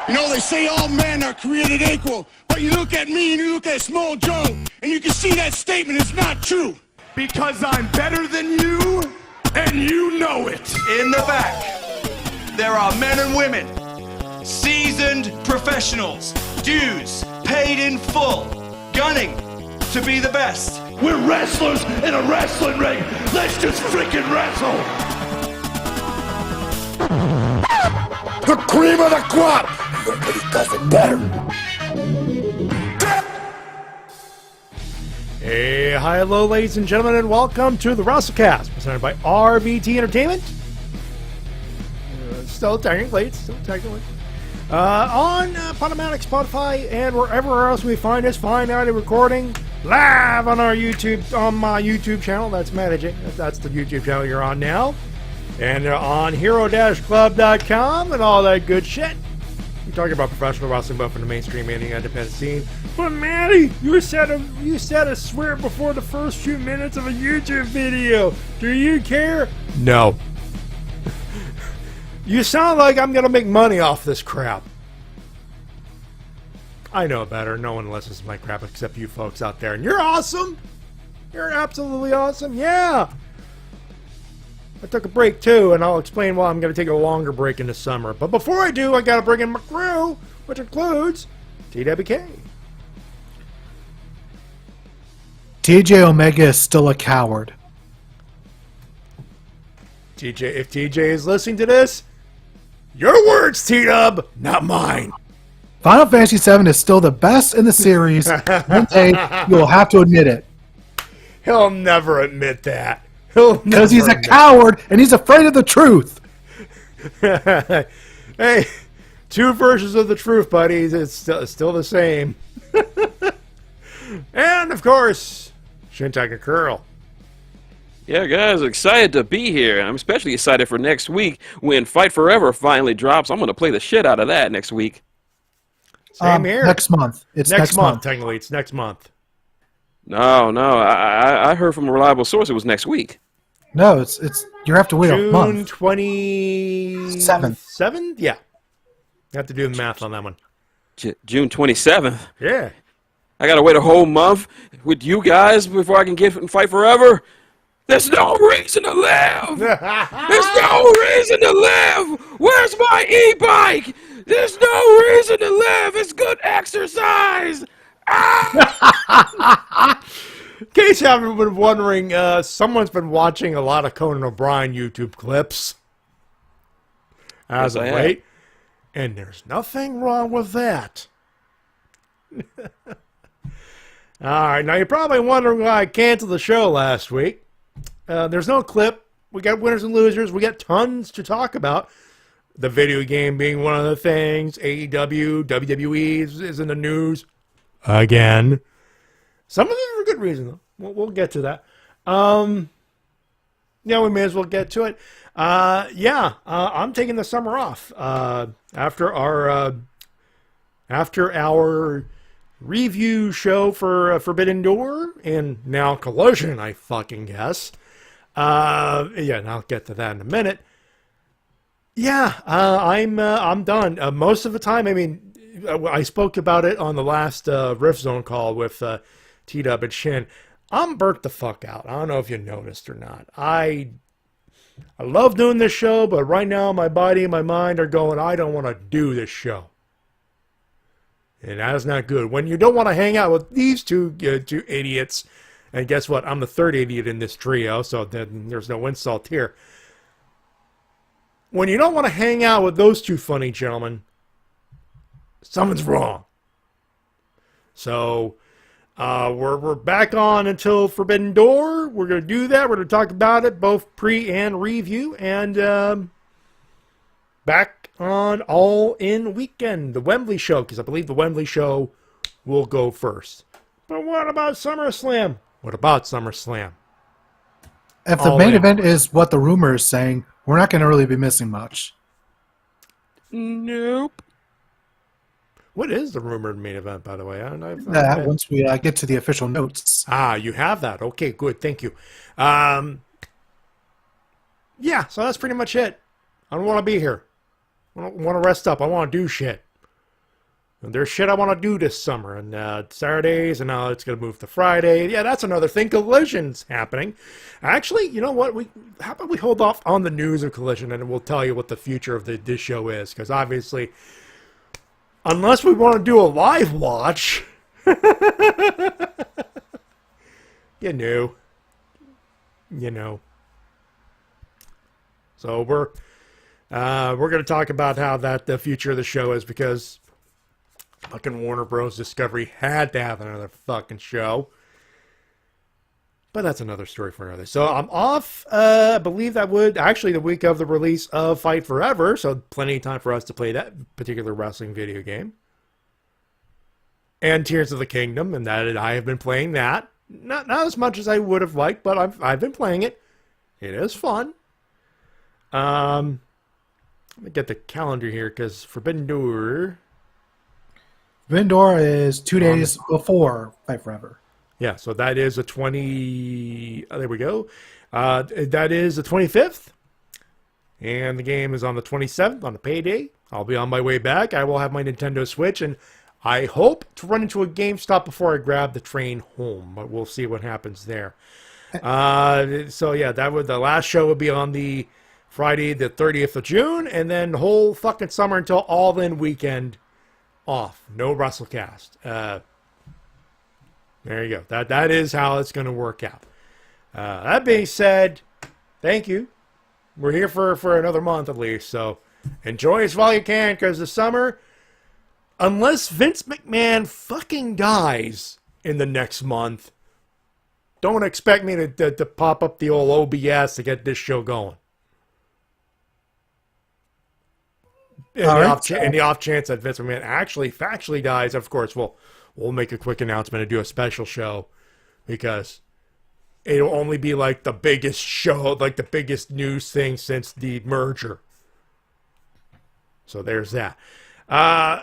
You know, they say all men are created equal, but you look at me and you look at Small Joe, and you can see that statement is not true. Because I'm better than you, and you know it. In the back, there are men and women, seasoned professionals, dudes paid in full, gunning to be the best. We're wrestlers in a wrestling ring. Let's just freaking wrestle. The cream of the crop! Nobody does it better. Hey, hi, hello, ladies and gentlemen, and welcome to the Wrestle-Cast, presented by RBT Entertainment. Still technically. On Podomatic, Spotify, and wherever else we find us, find out a recording live on our my YouTube channel. That's Matty. That's the YouTube channel you're on now. And on hero-club.com and all that good shit. We're talking about professional wrestling, but from the mainstream and the independent scene. But Matty, you said a swear before the first few minutes of a YouTube video. Do you care? No. You sound like I'm gonna make money off this crap. I know better. No one listens to my crap except you folks out there. And you're awesome. You're absolutely awesome. Yeah. I took a break too, and I'll explain why I'm going to take a longer break in the summer. But before I do, I got to bring in my crew, which includes TWK. TJ Omega is still a coward. TJ, if TJ is listening to this, your words, T-Dub, not mine. Final Fantasy VII is still the best in the series. One day, you will have to admit it. He'll never admit that. Because he's a coward and he's afraid of the truth. Hey, two versions of the truth, buddies. It's still the same. And, of course, Shintigercurl. Yeah, guys, excited to be here. I'm especially excited for next week when Fight Forever finally drops. I'm going to play the shit out of that next week. Same here. Next month. It's next month. Technically, it's next month. No, I heard from a reliable source it was next week. No, it's you have to wait a month. June 27th? Yeah. You have to do the math on that one. June 27th? Yeah. I got to wait a whole month with you guys before I can get and Fight Forever? There's no reason to live! There's no reason to live! Where's my e-bike? There's no reason to live! It's good exercise! In case you haven't been wondering, someone's been watching a lot of Conan O'Brien YouTube clips as of late, and there's nothing wrong with that. Alright, now you're probably wondering why I canceled the show last week. There's no clip. We got winners and losers. We got tons to talk about. The video game being one of the things. AEW, WWE is in the news again. Some of them for good reason, though. We'll get to that. Yeah, we may as well get to it. I'm taking the summer off. After our review show for Forbidden Door, and now Collision, I fucking guess. And I'll get to that in a minute. I'm done. Most of the time, I mean, I spoke about it on the last Rift Zone call with T-Dub and Shin. I'm burnt the fuck out. I don't know if you noticed or not. I love doing this show, but right now my body and my mind are going, I don't want to do this show. And that is not good. When you don't want to hang out with these two idiots, and guess what? I'm the third idiot in this trio, so there's no insult here. When you don't want to hang out with those two funny gentlemen, something's wrong. So, we're back on until Forbidden Door. We're going to do that. We're going to talk about it, both pre and review. And back on All In Weekend, the Wembley show, because I believe the Wembley show will go first. But what about SummerSlam? If the main event is what the rumor is saying, we're not going to really be missing much. Nope. What is the rumored main event, by the way? Once we get to the official notes. You have that. Okay, good. Thank you. So that's pretty much it. I don't want to be here. I don't want to rest up. I want to do shit. There's shit I want to do this summer, and Saturdays, and now it's going to move to Friday. Yeah, that's another thing. Collision's happening. Actually, you know what? How about we hold off on the news of Collision, and we'll tell you what the future of this show is. Because obviously, unless we want to do a live watch, you know. So we're going to talk about how the future of the show is, because fucking Warner Bros. Discovery had to have another fucking show. But that's another story for another. So I'm off, I believe that would, actually the week of the release of Fight Forever, so plenty of time for us to play that particular wrestling video game. And Tears of the Kingdom, and that I have been playing that. Not as much as I would have liked, but I've been playing it. It is fun. Let me get the calendar here, because Forbidden Door is 2 days before Fight Forever. Yeah, so that is the 20... Oh, there we go. That is the 25th. And the game is on the 27th, on the payday. I'll be on my way back. I will have my Nintendo Switch, and I hope to run into a GameStop before I grab the train home. But we'll see what happens there. So, yeah, the last show would be on the Friday, the 30th of June, and then the whole fucking summer until All-In weekend off. No Wrestle-Cast. There you go. That is how it's going to work out. That being said, thank you. We're here for another month at least, so enjoy as while you can, because the summer, unless Vince McMahon fucking dies in the next month, don't expect me to pop up the old OBS to get this show going. In the off chance that Vince McMahon factually dies, of course, we'll make a quick announcement and do a special show, because it'll only be like the biggest show, like the biggest news thing since the merger. So there's that.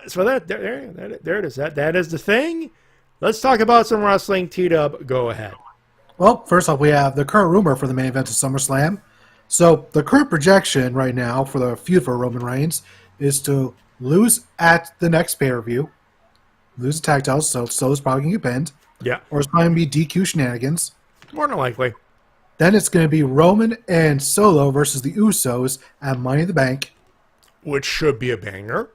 So there it is. That is the thing. Let's talk about some wrestling. T-Dub, go ahead. Well, first off, we have the current rumor for the main event of SummerSlam. So the current projection right now for the feud for Roman Reigns is to lose at the next pay-per-view, lose the tag titles, so Solo's probably going to get pinned. Yeah. Or it's going to be DQ shenanigans. More than likely. Then it's going to be Roman and Solo versus the Usos at Money in the Bank. Which should be a banger.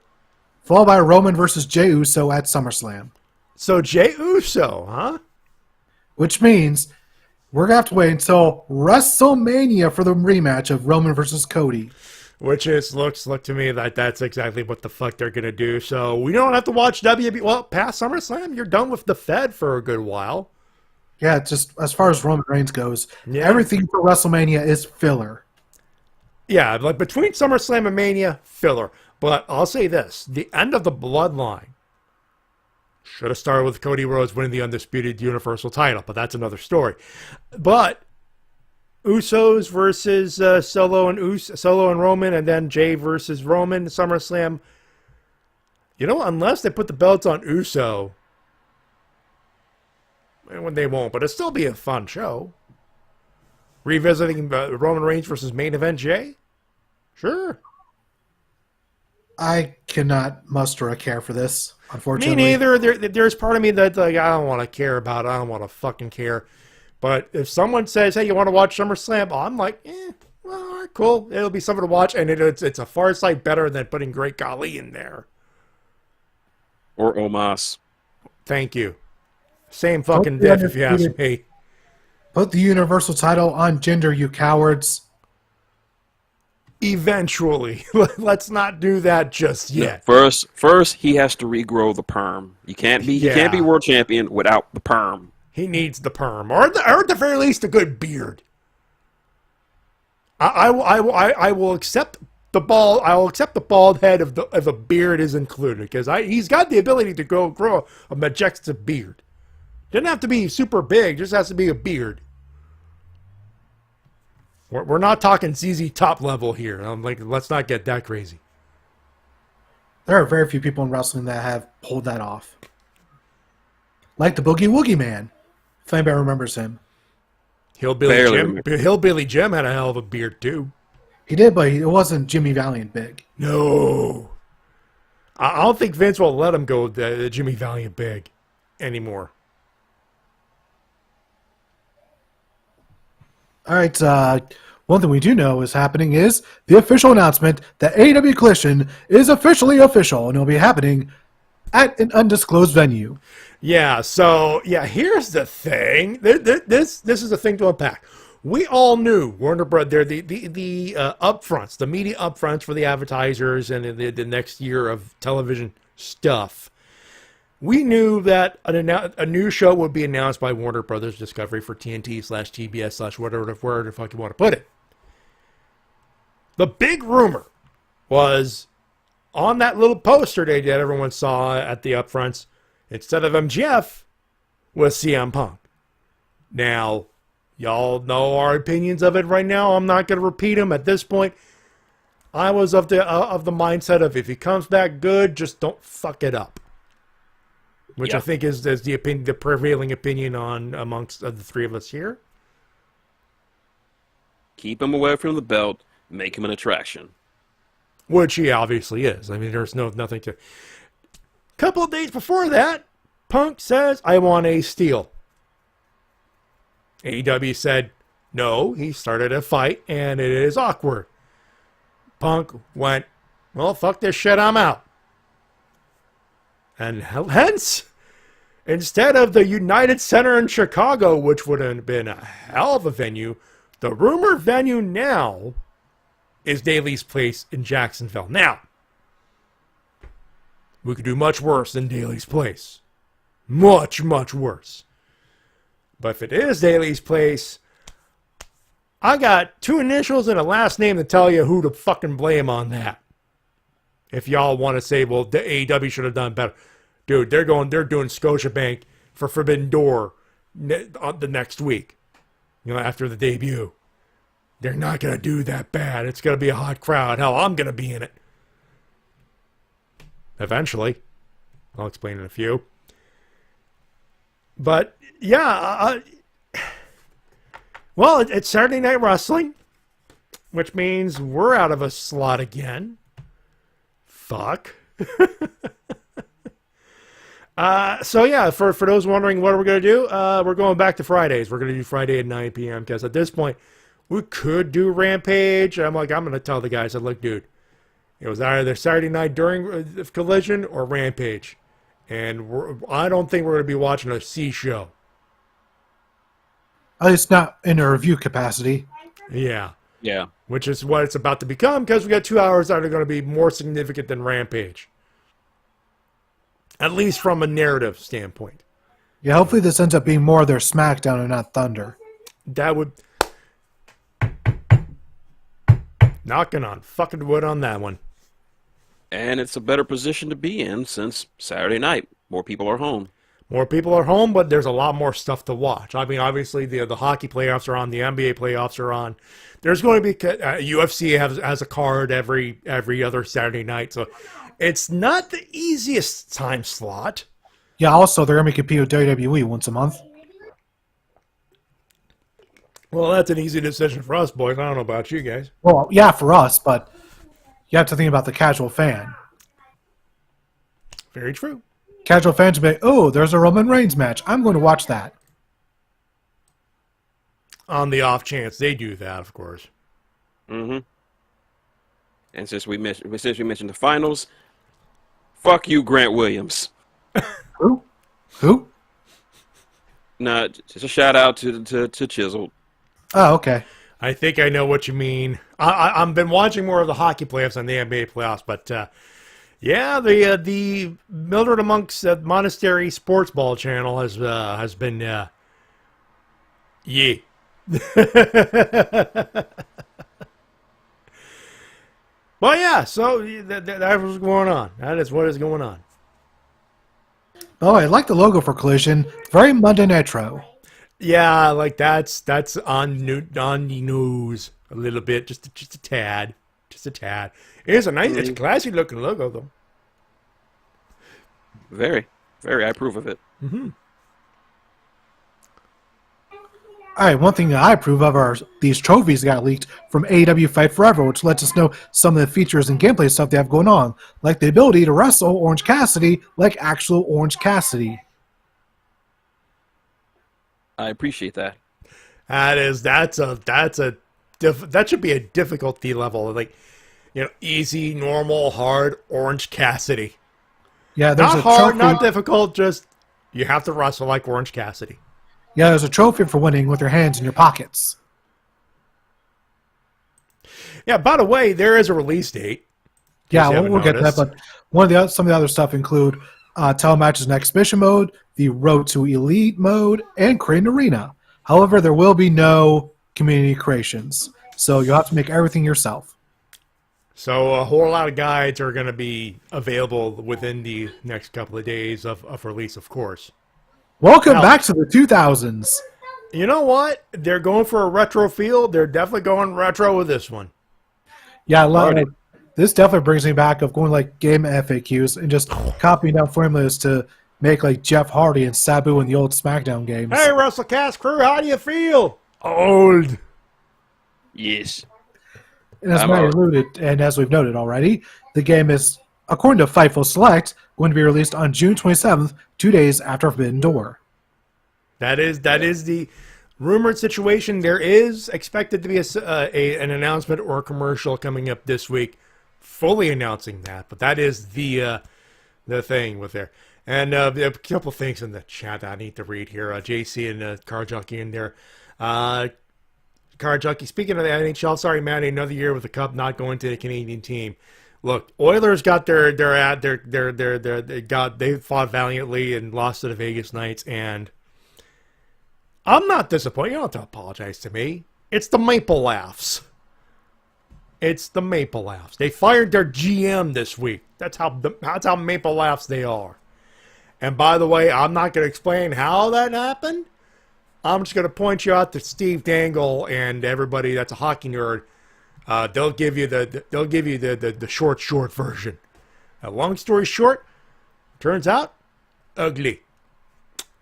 Followed by Roman versus Jey Uso at SummerSlam. So Jey Uso, huh? Which means we're going to have to wait until WrestleMania for the rematch of Roman versus Cody. Which looks to me like that's exactly what the fuck they're going to do. So we don't have to watch WWE. Well, past SummerSlam, you're done with the Fed for a good while. Yeah, just as far as Roman Reigns goes, everything for WrestleMania is filler. Yeah, like between SummerSlam and Mania, filler. But I'll say this, the end of the Bloodline should have started with Cody Rhodes winning the undisputed Universal title, but that's another story. But Usos versus Solo and Roman, and then Jey versus Roman, SummerSlam. You know, unless they put the belts on Uso, when they won't, but it'll still be a fun show. Revisiting Roman Reigns versus main event Jey? Sure. I cannot muster a care for this, unfortunately. Me neither. There's part of me that like I don't want to care about it. I don't want to fucking care. But if someone says, hey, you want to watch SummerSlam? I'm like, well, all right, cool. It'll be something to watch, and it's a far sight better than putting Great Khali in there. Or Omos. Thank you. Same fucking diff, if you ask me. Put the Universal title on Jinder, you cowards. Eventually. Let's not do that just yet. First, he has to regrow the perm. He can't be world champion without the perm. He needs the perm, or at the very least, a good beard. I will accept the bald. I will accept the bald head if a beard is included, because he's got the ability to grow a majestic beard. Doesn't have to be super big; just has to be a beard. We're not talking ZZ Top level here. I'm like, let's not get that crazy. There are very few people in wrestling that have pulled that off, like the Boogie Woogie Man. If anybody remembers him. Hillbilly Jim had a hell of a beard, too. He did, but it wasn't Jimmy Valiant big. No. I don't think Vince will let him go the Jimmy Valiant big anymore. All right. One thing we do know is happening is the official announcement that AEW Collision is officially official, and it'll be happening at an undisclosed venue. Yeah. So here's the thing. This is the thing to unpack. We all knew Warner Bros. They're the upfronts, the media upfronts for the advertisers and the next year of television stuff. We knew that a new show would be announced by Warner Brothers Discovery for TNT/TBS/ whatever the fuck you want to put it. The big rumor was on that little poster that everyone saw at the upfronts, instead of MJF, was CM Punk. Now, y'all know our opinions of it right now. I'm not going to repeat them at this point. I was of the mindset of if he comes back good, just don't fuck it up. Which I think is the prevailing opinion on amongst the three of us here. Keep him away from the belt. Make him an attraction. Which he obviously is. I mean, there's nothing to... Couple of days before that, Punk says, I want a steal. AEW said, no, he started a fight, and it is awkward. Punk went, well, fuck this shit, I'm out. And hence, instead of the United Center in Chicago, which would have been a hell of a venue, the rumor venue now is Daly's Place in Jacksonville. Now, we could do much worse than Daly's Place. Much, much worse. But if it is Daly's Place, I got 2 initials and a last name to tell you who to fucking blame on that. If y'all want to say, well, the AEW should have done better. Dude, they're doing Scotiabank for Forbidden Door the next week. After the debut. They're not going to do that bad. It's going to be a hot crowd. Hell, I'm going to be in it. Eventually. I'll explain in a few. But, well, it's Saturday Night Wrestling, which means we're out of a slot again. Fuck. For those wondering what we're going to do, we're going back to Fridays. We're going to do Friday at 9 p.m. because at this point, we could do Rampage. I'm going to tell the guys, look, dude, it was either Saturday night during Collision or Rampage. And I don't think we're going to be watching a C show. At least not in a review capacity. Yeah. Yeah. Which is what it's about to become because we got 2 hours that are going to be more significant than Rampage. At least from a narrative standpoint. Yeah, hopefully this ends up being more of their SmackDown and not Thunder. That would... Knocking on fucking wood on that one. And it's a better position to be in since Saturday night. More people are home. More people are home, but there's a lot more stuff to watch. I mean, obviously, the hockey playoffs are on. The NBA playoffs are on. There's going to be... UFC has a card every other Saturday night, so... It's not the easiest time slot. Yeah, also, they're going to be competing with WWE once a month. Well, that's an easy decision for us, boys. I don't know about you guys. Well, yeah, for us, but you have to think about the casual fan. Very true. Casual fans will be, oh, there's a Roman Reigns match. I'm going to watch that. On the off chance they do that, of course. Mm-hmm. And since we mentioned the finals... Fuck you, Grant Williams. Who? Nah, just a shout out to Chisel. Oh, okay. I think I know what you mean. I've been watching more of the hockey playoffs than the NBA playoffs, but the Mildred Monk's Monastery Sports Ball channel has been yeah. Well, yeah, so that was going on. That is what is going on. Oh, I like the logo for Collision. Very Monday Nitro. Yeah, like that's on the news a little bit, just a tad. It's a nice, it's a classy looking logo though. Very, very. I approve of it. Mm-hmm. All right, one thing that I approve of are these trophies that got leaked from AEW Fight Forever, which lets us know some of the features and gameplay stuff they have going on, like the ability to wrestle Orange Cassidy like actual Orange Cassidy. I appreciate that. That should be a difficulty level, like, easy, normal, hard, Orange Cassidy. Yeah, there's Not a hard, trophy. not difficult. Just you have to wrestle like Orange Cassidy. Yeah, there's a trophy for winning with your hands in your pockets. Yeah. By the way, there is a release date. Yeah, you haven't we'll get to that. noticed. But some of the other stuff include telematches and exhibition mode, the Road to Elite mode, and Create an Arena. However, there will be no community creations, so you'll have to make everything yourself. So a whole lot of guides are going to be available within the next couple of days of release, of course. Welcome back to the 2000s. You know what? They're going for a retro feel. They're definitely going retro with this one. Yeah, this definitely brings me back of going like game FAQs and just copying down formulas to make like Jeff Hardy and Sabu in the old SmackDown games. Hey, Wrestle-Cast crew, how do you feel? Old. Yes. And as Matty alluded, and as we've noted already, the game is, according to Fightful Select, going to be released on June 27th, 2 days after Forbidden Door. That is the rumored situation. There is expected to be an announcement or a commercial coming up this week, fully announcing that. But that is the thing with there. And a couple things in the chat I need to read here. JC and Car Junkie in there. Car Junkie, speaking of the NHL, sorry, Matty, another year with the Cup not going to the Canadian team. Look, Oilers got they fought valiantly and lost to the Vegas Knights, and I'm not disappointed. You don't have to apologize to me. It's the Maple Laughs. It's the Maple Laughs. They fired their GM this week. That's how Maple Laughs they are. And by the way, I'm not going to explain how that happened. I'm just going to point you out to Steve Dangle and everybody that's a hockey nerd. They'll give you the short version. Long story short, turns out ugly.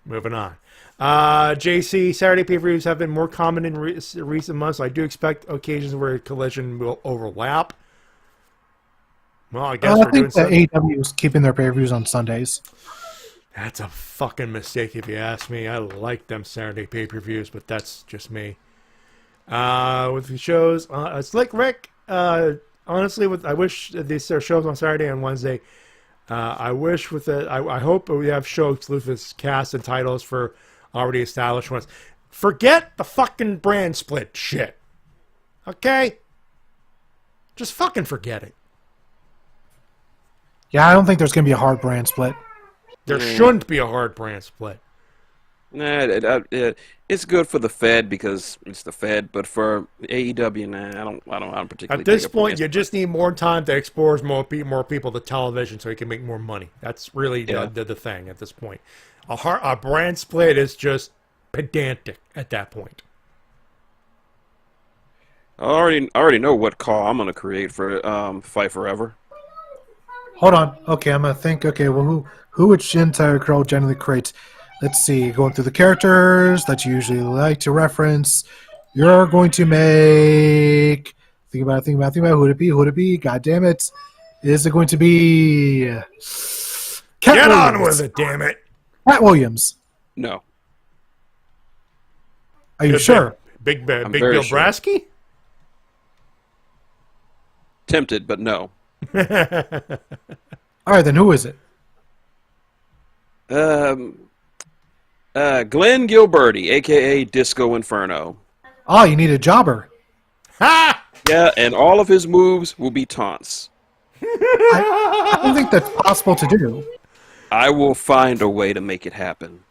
Moving on. JC, Saturday pay-per-views have been more common in recent months. I do expect occasions where a collision will overlap. Well, I guess I think that AEW is keeping their pay-per-views on Sundays. That's a fucking mistake if you ask me. I like them Saturday pay-per-views, but that's just me. With the shows, Slick Rick, honestly, I wish these shows on Saturday and Wednesday. I wish I hope we have show exclusive cast and titles for already established ones. Forget the fucking brand split shit. Okay? Just fucking forget it. Yeah, I don't think there's going to be a hard brand split. There shouldn't be a hard brand split. Nah, it's good for the Fed because it's the Fed, but for AEW, nah, I don't particularly. At this point, you just need more time to expose more people to television so you can make more money. That's really the thing at this point. A brand split is just pedantic at that point. I already know what call I'm gonna create for Fight Forever. Hold on. Okay, I'm going to think. Okay, well, who would Shintigercurl generally create? Let's see. Going through the characters that you usually like to reference. You're going to make... Think about it. Who would it be? God damn it. Is it going to be... Cat Get Williams. on with it, damn it. Cat Williams. No. Are you sure? Big Bill sure. Brasky? Tempted, but no. All right, then who is it? Glenn Gilberti, a.k.a. Disco Inferno. Oh, you need a jobber. Ha! Yeah, and all of his moves will be taunts. I don't think that's possible to do. I will find a way to make it happen.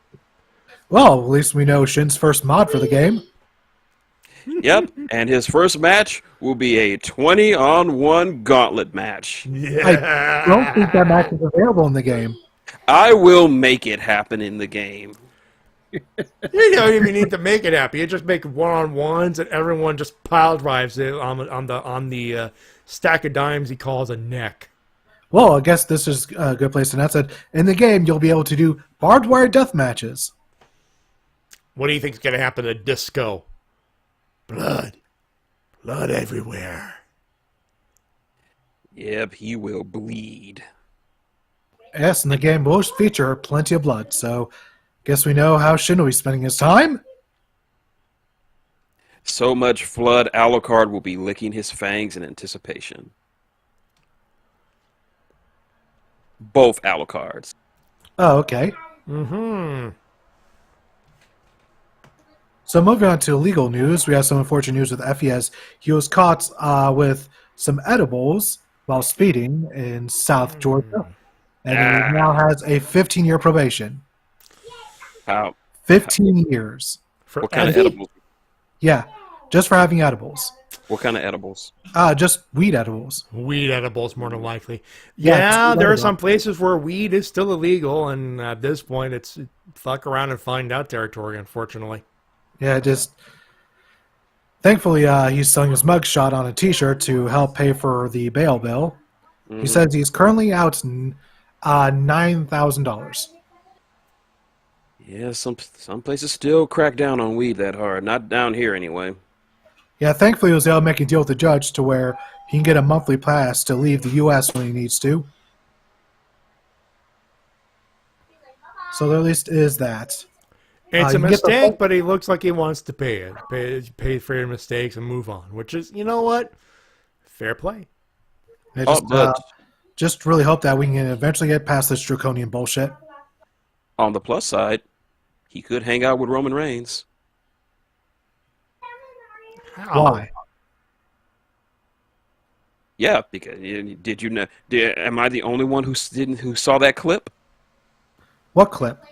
Well, at least we know Shin's first mod for the game. Yep, and his first match will be a 20-on-1 gauntlet match. Yeah. I don't think that match is available in the game. I will make it happen in the game. You don't even need to make it happen. You just make one-on-ones, and everyone just pile drives it on the stack of dimes he calls a neck. Well, I guess this is a good place to announce it. In the game, you'll be able to do barbed wire death matches. What do you think's going to happen to Disco? Blood. Blood everywhere. Yep, he will bleed. Yes, and the game will feature plenty of blood, so guess we know how Shin will be spending his time. So much blood, Alucard will be licking his fangs in anticipation. Both Alucards. Oh, okay. Mm-hmm. So moving on to legal news, we have some unfortunate news with Effie as he was caught with some edibles while speeding in South Georgia. And he now has a 15-year probation. How? 15 years. For What kind of Effie? edibles? Yeah, just for having edibles. What kind of edibles? Just weed edibles. Weed edibles, more than likely. Yeah, Yeah, it's there are illegal. some places where weed is still illegal, and at this point, it's fuck around and find out territory, unfortunately. Yeah, just thankfully he's selling his mugshot on a T-shirt to help pay for the bail bill. He says he's currently out $9,000. Yeah, some places still crack down on weed that hard. Not down here, anyway. Yeah, thankfully he was able to make a deal with the judge to where he can get a monthly pass to leave the U.S. when he needs to. So there at least is that. It's You a can get the mistake, full- but he looks like he wants to pay it. Pay for your mistakes and move on, which is, you know what? Fair play. I Oh, but just really hope that we can eventually get past this draconian bullshit. on the plus side, he could hang out with Roman Reigns. Why? Yeah, because did you know? Am I the only one who saw that clip? What clip?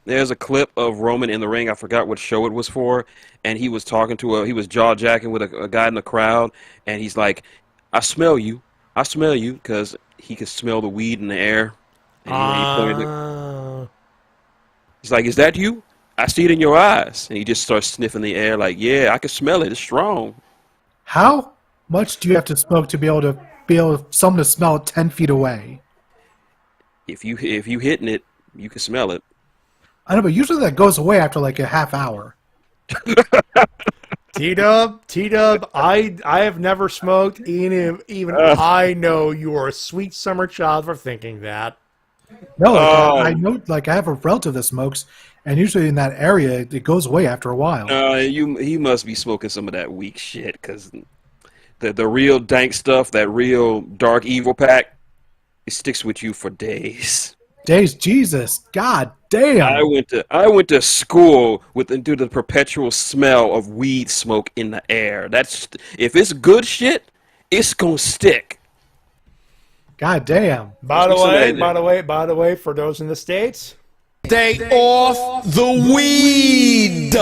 There's a clip of Roman in the ring. I forgot what show it was for, and he was talking to he was jaw jacking with a guy in the crowd, and he's like, "I smell you, because he could smell the weed in the air." And he's like, "Is that you? I see it in your eyes." And he just starts sniffing the air, like, "Yeah, I can smell it. It's strong." How much do you have to smoke to be able someone to smell it 10 feet away? If you hitting it, you can smell it. I know, but usually that goes away after like a half hour. T-Dub, I have never smoked. Even I know you are a sweet summer child for thinking that. No, I know, like I have a relative that smokes, and usually in that area it goes away after a while. He must be smoking some of that weak shit, because the real dank stuff, that real dark evil pack, it sticks with you for days. Days, Jesus, God damn! I went to school due to the perpetual smell of weed smoke in the air. That's if it's good shit, it's gonna stick. God damn! By the way, for those in the States, stay off the weed.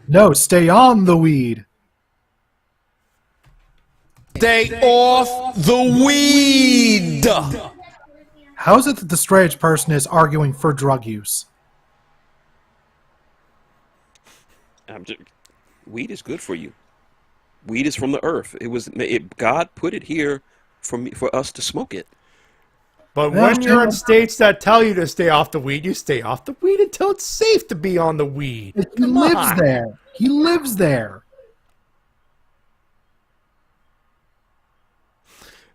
No, stay on the weed. Stay off the weed. How is it that the strange person is arguing for drug use? Weed is good for you. Weed is from the earth. God put it here for us to smoke it. But Yeah, when you're in sure. states that tell you to stay off the weed, you stay off the weed until it's safe to be on the weed. He Come lives on. there. He lives there.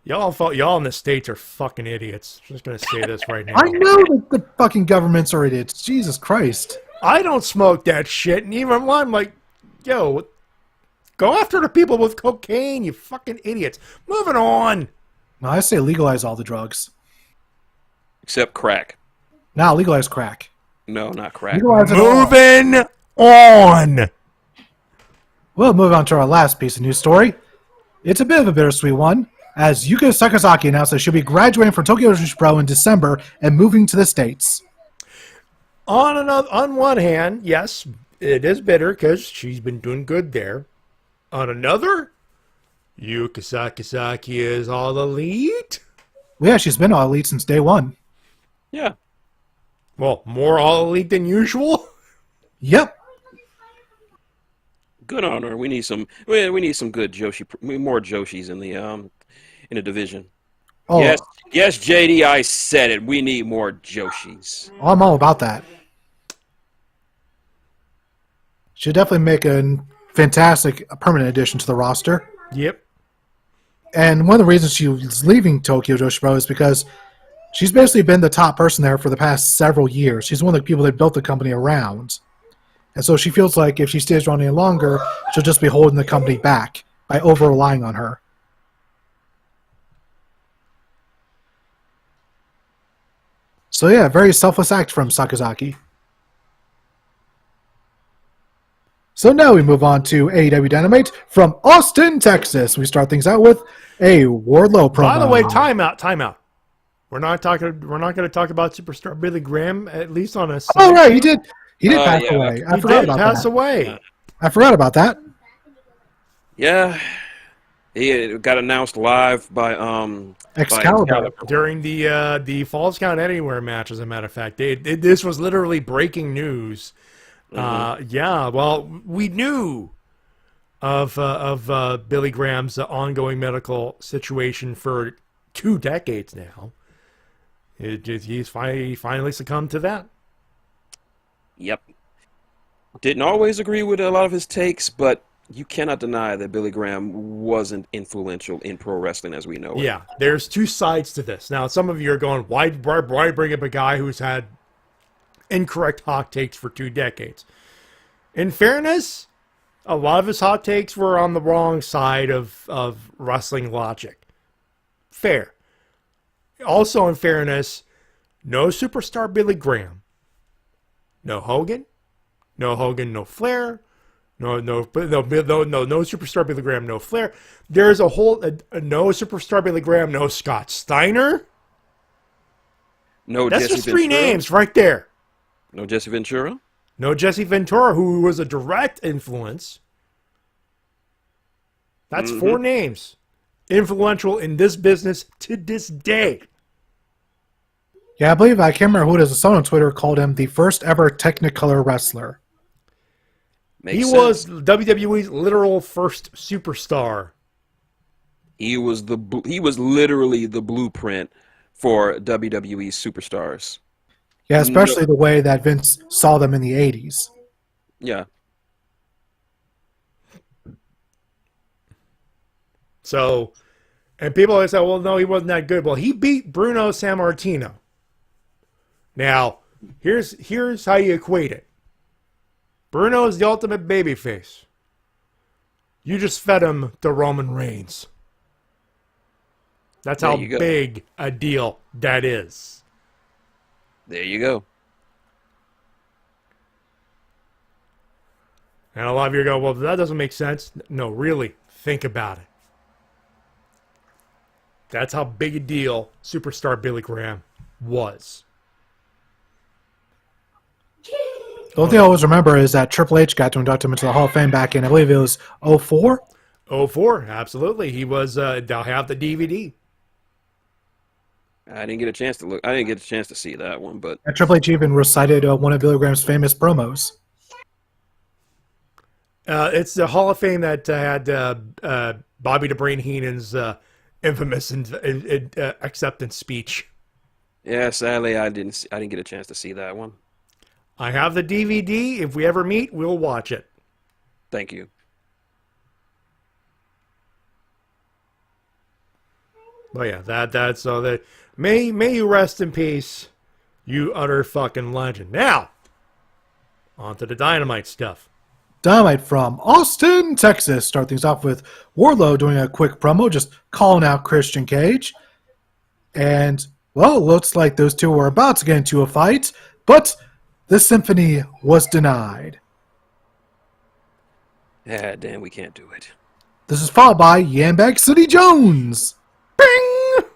Y'all in the States are fucking idiots. Just gonna say this right now. I know that the fucking governments are idiots. Jesus Christ. I don't smoke that shit, and even when I'm like, yo, go after the people with cocaine, you fucking idiots. Moving on. No, I say legalize all the drugs. Except crack. Now legalize crack. No, not crack. Legalize it all. Moving on. We'll move on to our last piece of news story. It's a bit of a bittersweet one, as Yuka Sakazaki announced that she'll be graduating from Tokyo Ocean Pro in December and moving to the States. On one hand, yes, it is bitter because she's been doing good there. On another, Yuka Sakazaki is all elite. Well, yeah, she's been all elite since day one. Yeah. Well, more all elite than usual. Yep. Good on her. We need some good Joshi, more Joshis in the division. Oh, Yes, JD, I said it. We need more Joshis. I'm all about that. She'll definitely make a fantastic permanent addition to the roster. Yep. And one of the reasons she was leaving Tokyo Joshi Pro is because she's basically been the top person there for the past several years. She's one of the people that built the company around. And so she feels like if she stays around any longer, she'll just be holding the company back by over-relying on her. So yeah, very selfless act from Sakazaki. So now we move on to AEW Dynamite from Austin, Texas. We start things out with a Wardlow promo. By the way, timeout. We're not going to talk about Superstar Billy Graham, at least on a. Oh right, he did pass away. I forgot about pass that. away. I forgot about that. Yeah, he got announced live by Excalibur. During the Falls Count Anywhere match, as a matter of fact. This was literally breaking news. Yeah, well, we knew of Billy Graham's ongoing medical situation for 2 decades now. He finally succumbed to that. Yep. Didn't always agree with a lot of his takes, but you cannot deny that Billy Graham wasn't influential in pro wrestling as we know it. Yeah, there's 2 sides to this. Now, some of you are going, why bring up a guy who's had incorrect hot takes for 2 decades? In fairness, a lot of his hot takes were on the wrong side of wrestling logic. Fair. Also, in fairness, no Superstar Billy Graham. No Hogan. No Hogan, no Flair. No Superstar Billy Graham, no Flair. There's a whole no Superstar Billy Graham, no Scott Steiner. No That's Jesse just Ventura. 3 names right there. No Jesse Ventura. No Jesse Ventura, who was a direct influence. That's 4 names. Influential in this business to this day. Yeah, I believe, I can't remember who it is, someone on Twitter called him the first ever Technicolor wrestler. Makes sense. Was WWE's literal first superstar. He was literally the blueprint for WWE superstars. Yeah, especially the way that Vince saw them in the 80s. Yeah. So, and people always say, well, no, he wasn't that good. Well, he beat Bruno Sammartino. Now, here's how you equate it. Bruno is the ultimate babyface. You just fed him to Roman Reigns. That's how big a deal that is. There you go. And a lot of you go, well, that doesn't make sense. No, really, think about it. That's how big a deal Superstar Billy Graham was. The only thing I always remember is that Triple H got to induct him into the Hall of Fame back in, I believe it was 04? 04, absolutely. He was, they'll have the DVD. I didn't get a chance to look. I didn't get a chance to see that one, but And Triple H even recited one of Billy Graham's famous promos. It's the Hall of Fame that had Bobby the Brain Heenan's infamous acceptance speech. yeah, sadly, I didn't get a chance to see that one. I have the DVD. If we ever meet, we'll watch it. Thank you. But yeah, that's so that may you rest in peace, you utter fucking legend. Now, on to the Dynamite stuff. Dynamite from Austin, Texas. Start things off with Wardlow doing a quick promo, just calling out Christian Cage. And, well, looks like those two were about to get into a fight, but the symphony was denied. Yeah, damn, we can't do it. This is followed by Yambag City Jones. Bing!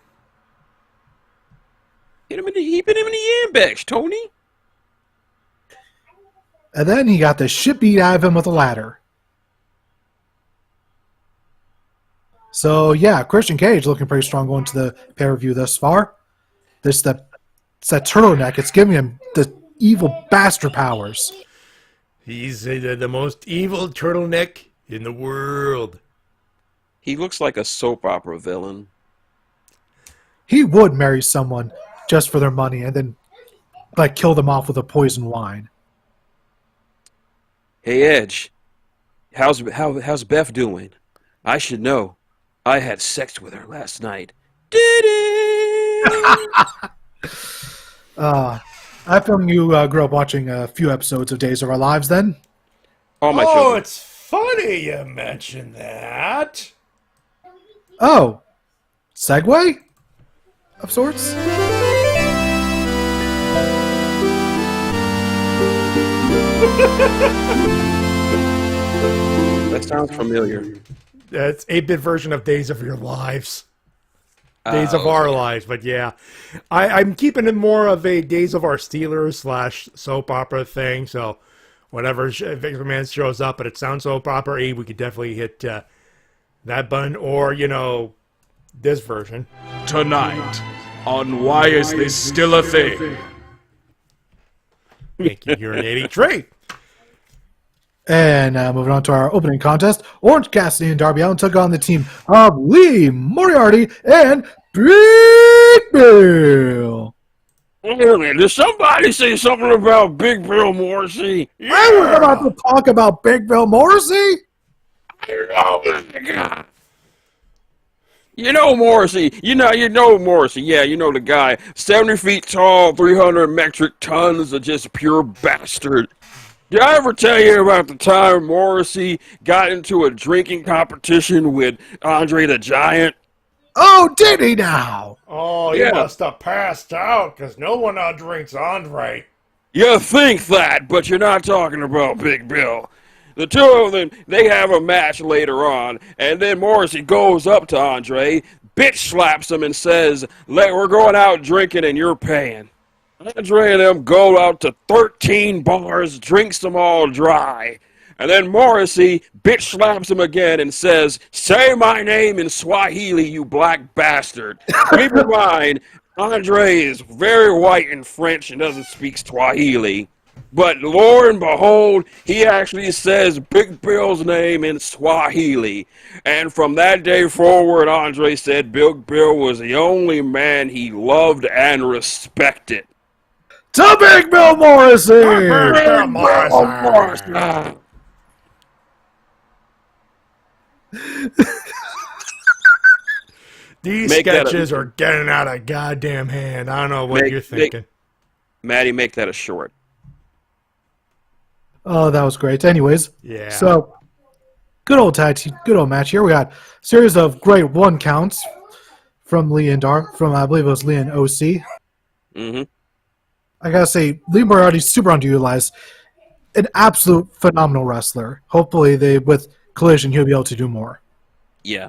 Hit him in the yambash, Tony. And then he got the shit beat out of him with a ladder. So, yeah, Christian Cage looking pretty strong going to the pay-per-view thus far. It's that turtleneck. It's giving him the evil bastard powers. He's the most evil turtleneck in the world. He looks like a soap opera villain. He would marry someone just for their money and then, kill them off with a poison wine. Hey, Edge. How's Beth doing? I should know. I had sex with her last night. I film you grew up watching a few episodes of Days of Our Lives then. All my Oh, children. it's funny you mentioned that. Oh, segue of sorts? That sounds familiar. That's 8-bit version of Days of Your Lives. Days of Our Lives, but yeah. I'm keeping it more of a Days of Our Steelers / soap opera thing, so whenever Vince McMahon shows up and it sounds soap opera-y, we could definitely hit that button, or, you know, this version. Tonight, on Why Is This Still a Thing? Thank you, you're an 83. And moving on to our opening contest, Orange Cassidy and Darby Allin took on the team of Lee Moriarty and Big Bill. Did somebody say something about Big Bill Morrissey? I was about to talk about Big Bill Morrissey. You know Morrissey. You know Morrissey. Yeah, you know the guy. 70 feet tall, 300 metric tons of just pure bastard. Did I ever tell you about the time Morrissey got into a drinking competition with Andre the Giant? Oh, did he now? Oh, Yeah. you must have passed out, because no one drinks Andre. You think that, but you're not talking about Big Bill. The two of them, they have a match later on, and then Morrissey goes up to Andre, bitch slaps him, and says, we're going out drinking and you're paying. Andre and them go out to 13 bars, drinks them all dry. And then Morrissey bitch slaps him again and says, say my name in Swahili, you black bastard. Keep in mind, Andre is very white and French and doesn't speak Swahili. But lo and behold, he actually says Big Bill's name in Swahili. And from that day forward, Andre said Big Bill was the only man he loved and respected. To Big Bill Morrissey. Bill Morrissey. These Make that sketches are getting out of goddamn hand. I don't know what you're thinking. Matty, make that a short. Oh, that was great. Anyways, Yeah. So good old tag team, good old match here. We got a series of great one counts from Lee and from I believe it was Lee and OC. Mm-hmm. I gotta say, Lee Moriarty's super underutilized. An absolute phenomenal wrestler. Hopefully, with Collision, he'll be able to do more. Yeah.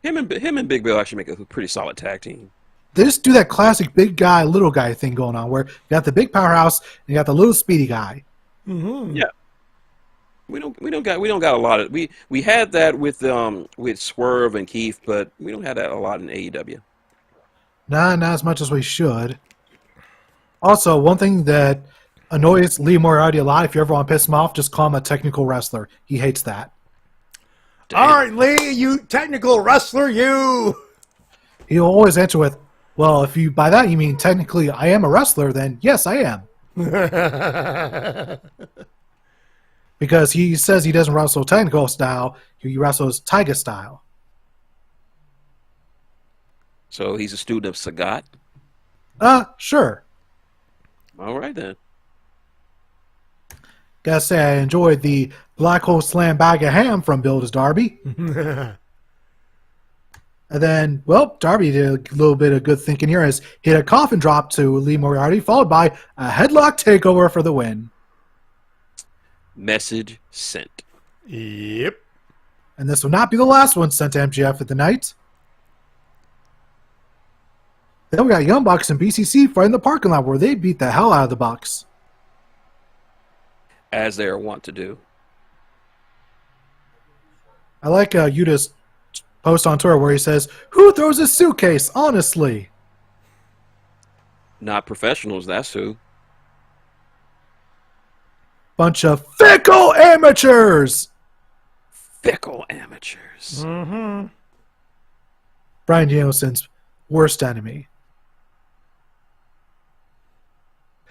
Him and Big Bill actually make a pretty solid tag team. They just do that classic big guy, little guy thing going on, where you got the big powerhouse and you got the little speedy guy. Mm-hmm. Yeah. We don't got a lot of we had that with Swerve and Keith, but we don't have that a lot in AEW. Nah, not as much as we should. Also, one thing that annoys Lee Moriarty a lot, if you ever want to piss him off, just call him a technical wrestler. He hates that. All right, Lee, you technical wrestler, you. He'll always answer with, well, if you by that you mean technically I am a wrestler, then yes, I am. Because he says he doesn't wrestle technical style, he wrestles Tiger style. So he's a student of Sagat. Sure. All right then. Gotta say, I enjoyed the Black Hole Slam bag of ham from Bill to Darby. And then, well, Darby did a little bit of good thinking here as hit a coffin drop to Lee Moriarty, followed by a headlock takeover for the win. Message sent. Yep. And this will not be the last one sent to MGF at the night. Then we got Young Bucks and BCC fighting in the parking lot where they beat the hell out of the Bucks. As they are wont to do. I like Yuta's post on Twitter where he says, "Who throws a suitcase, honestly?" Not professionals, that's who. Bunch of fickle amateurs! Fickle amateurs. Mm-hmm. Bryan Danielson's worst enemy.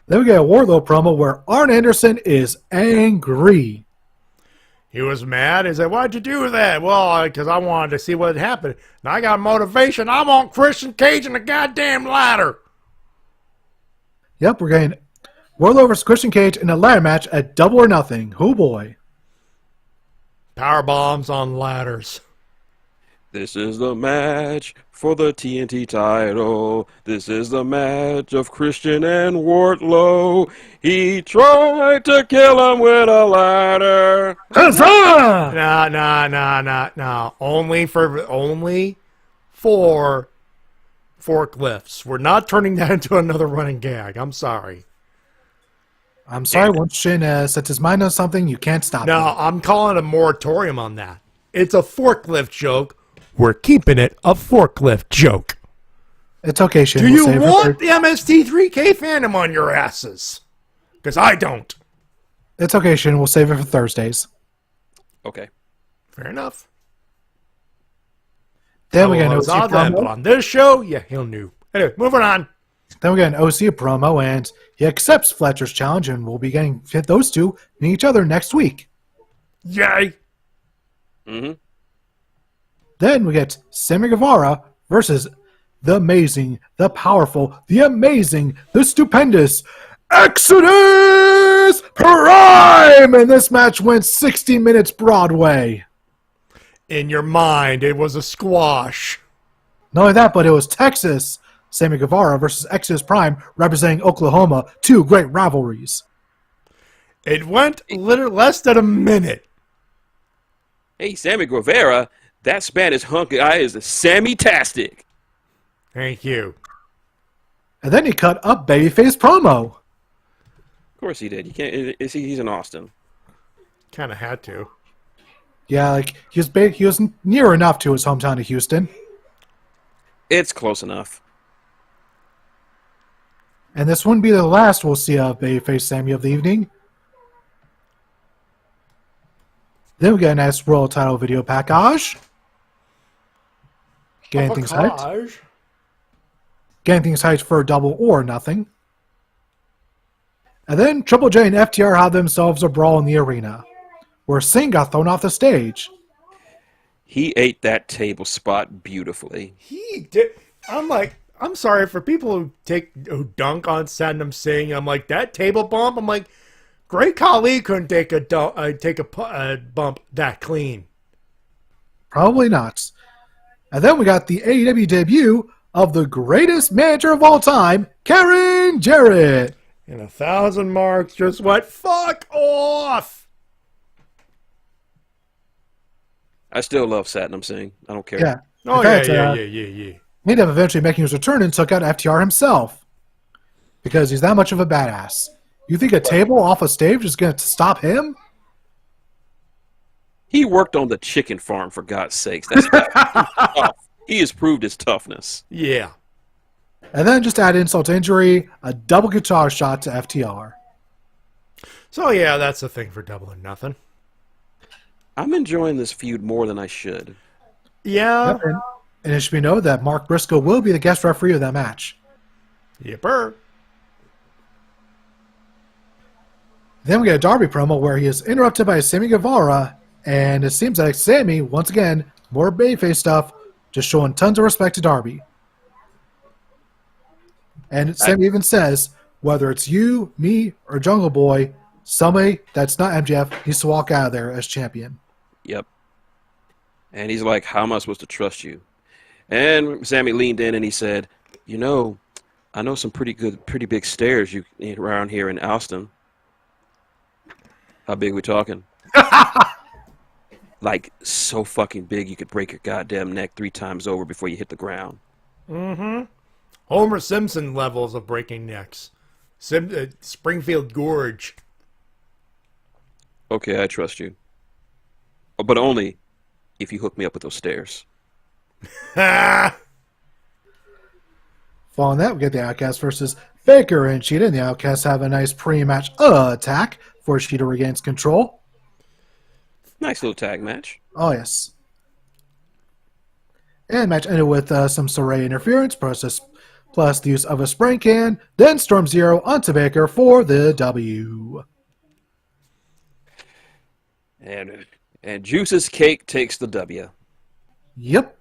Then we get a Wardlow promo where Arn Anderson is angry. He was mad. He said, "Why'd you do that?" "Well, because I wanted to see what had happened. And I got motivation. I want Christian Cage in the goddamn ladder." Yep, we're getting Wardlow versus Christian Cage in a ladder match at Double or Nothing. Oh boy. Power bombs on ladders. This is the match for the TNT title. This is the match of Christian and Wardlow. He tried to kill him with a ladder. Nah. Only for forklifts. We're not turning that into another running gag. I'm sorry. I'm sorry, once Shin sets his mind on something, you can't stop No, him. I'm calling a moratorium on that. It's a forklift joke. We're keeping it a forklift joke. It's okay, Shin. Do We'll you save it want for- the MST3K fandom on your asses? Because I don't. It's okay, Shin. We'll save it for Thursdays. Okay. Fair enough. Then we get an Well, OC but promo. on this show, yeah, he'll knew. Anyway, moving on. Then we get an OC promo, and he accepts Fletcher's challenge, and we'll be getting those two meeting each other next week. Yay. Mm-hmm. Then we get Sammy Guevara versus the amazing, the powerful, the amazing, the stupendous Exodus Prime! And this match went 60 minutes Broadway. In your mind, it was a squash. Not only that, but it was Texas Sammy Guevara versus Exodus Prime representing Oklahoma, two great rivalries. It went literally less than a minute. Hey, Sammy Guevara, that Spanish hunk guy is a Sammy-tastic. Thank you. And then he cut a babyface promo. Of course he did. You can't. He's in Austin. Kind of had to. Yeah, like he was near enough to his hometown of Houston. It's close enough. And this wouldn't be the last we'll see of babyface Sammy of the evening. Then we get a nice world title video package. Getting things hyped. Getting things hyped for Double or Nothing. And then Triple J and FTR had themselves a brawl in the arena, where Singh got thrown off the stage. He ate that table spot beautifully. He did. I'm sorry for people who dunk on Satnam Singh. I'm like, that table bump. I'm like, Great Khali couldn't take a bump that clean. Probably not. And then we got the AEW debut of the greatest manager of all time, Karen Jarrett. And 1,000 marks just went fuck off. I still love Satnam Singh. I don't care. Yeah. Oh In fact, yeah. he ended up eventually making his return and took out FTR himself. Because he's that much of a badass. You think a table off a stage is going to stop him? He worked on the chicken farm, for God's sakes. That's tough. He has proved his toughness. Yeah. And then just add insult to injury, a double guitar shot to FTR. So yeah, that's the thing for Double or Nothing. I'm enjoying this feud more than I should. Yeah. And it should be noted that Mark Briscoe will be the guest referee of that match. Yipper. Then we get a Darby promo where he is interrupted by Sammy Guevara, and it seems like Sammy, once again, more babyface stuff, just showing tons of respect to Darby. And Sammy even says, whether it's you, me, or Jungle Boy, somebody that's not MJF needs to walk out of there as champion. Yep. And he's like, how am I supposed to trust you? And Sammy leaned in and he said, you know, I know some pretty big stairs around here in Austin. How big we talking? Like, so fucking big you could break your goddamn neck 3 times over before you hit the ground. Mm-hmm. Homer Simpson levels of breaking necks. Springfield Gorge. Okay, I trust you. But only if you hook me up with those stairs. Ha! Following that, we get the Outcast versus Baker and Cheetah, and the Outcasts have a nice pre-match attack before Cheetah regains control. Nice little tag match. Oh, yes. And the match ended with some Saray interference, process plus the use of a spray can, then Storm Zero onto Baker for the W. And Juice's Cake takes the W. Yep.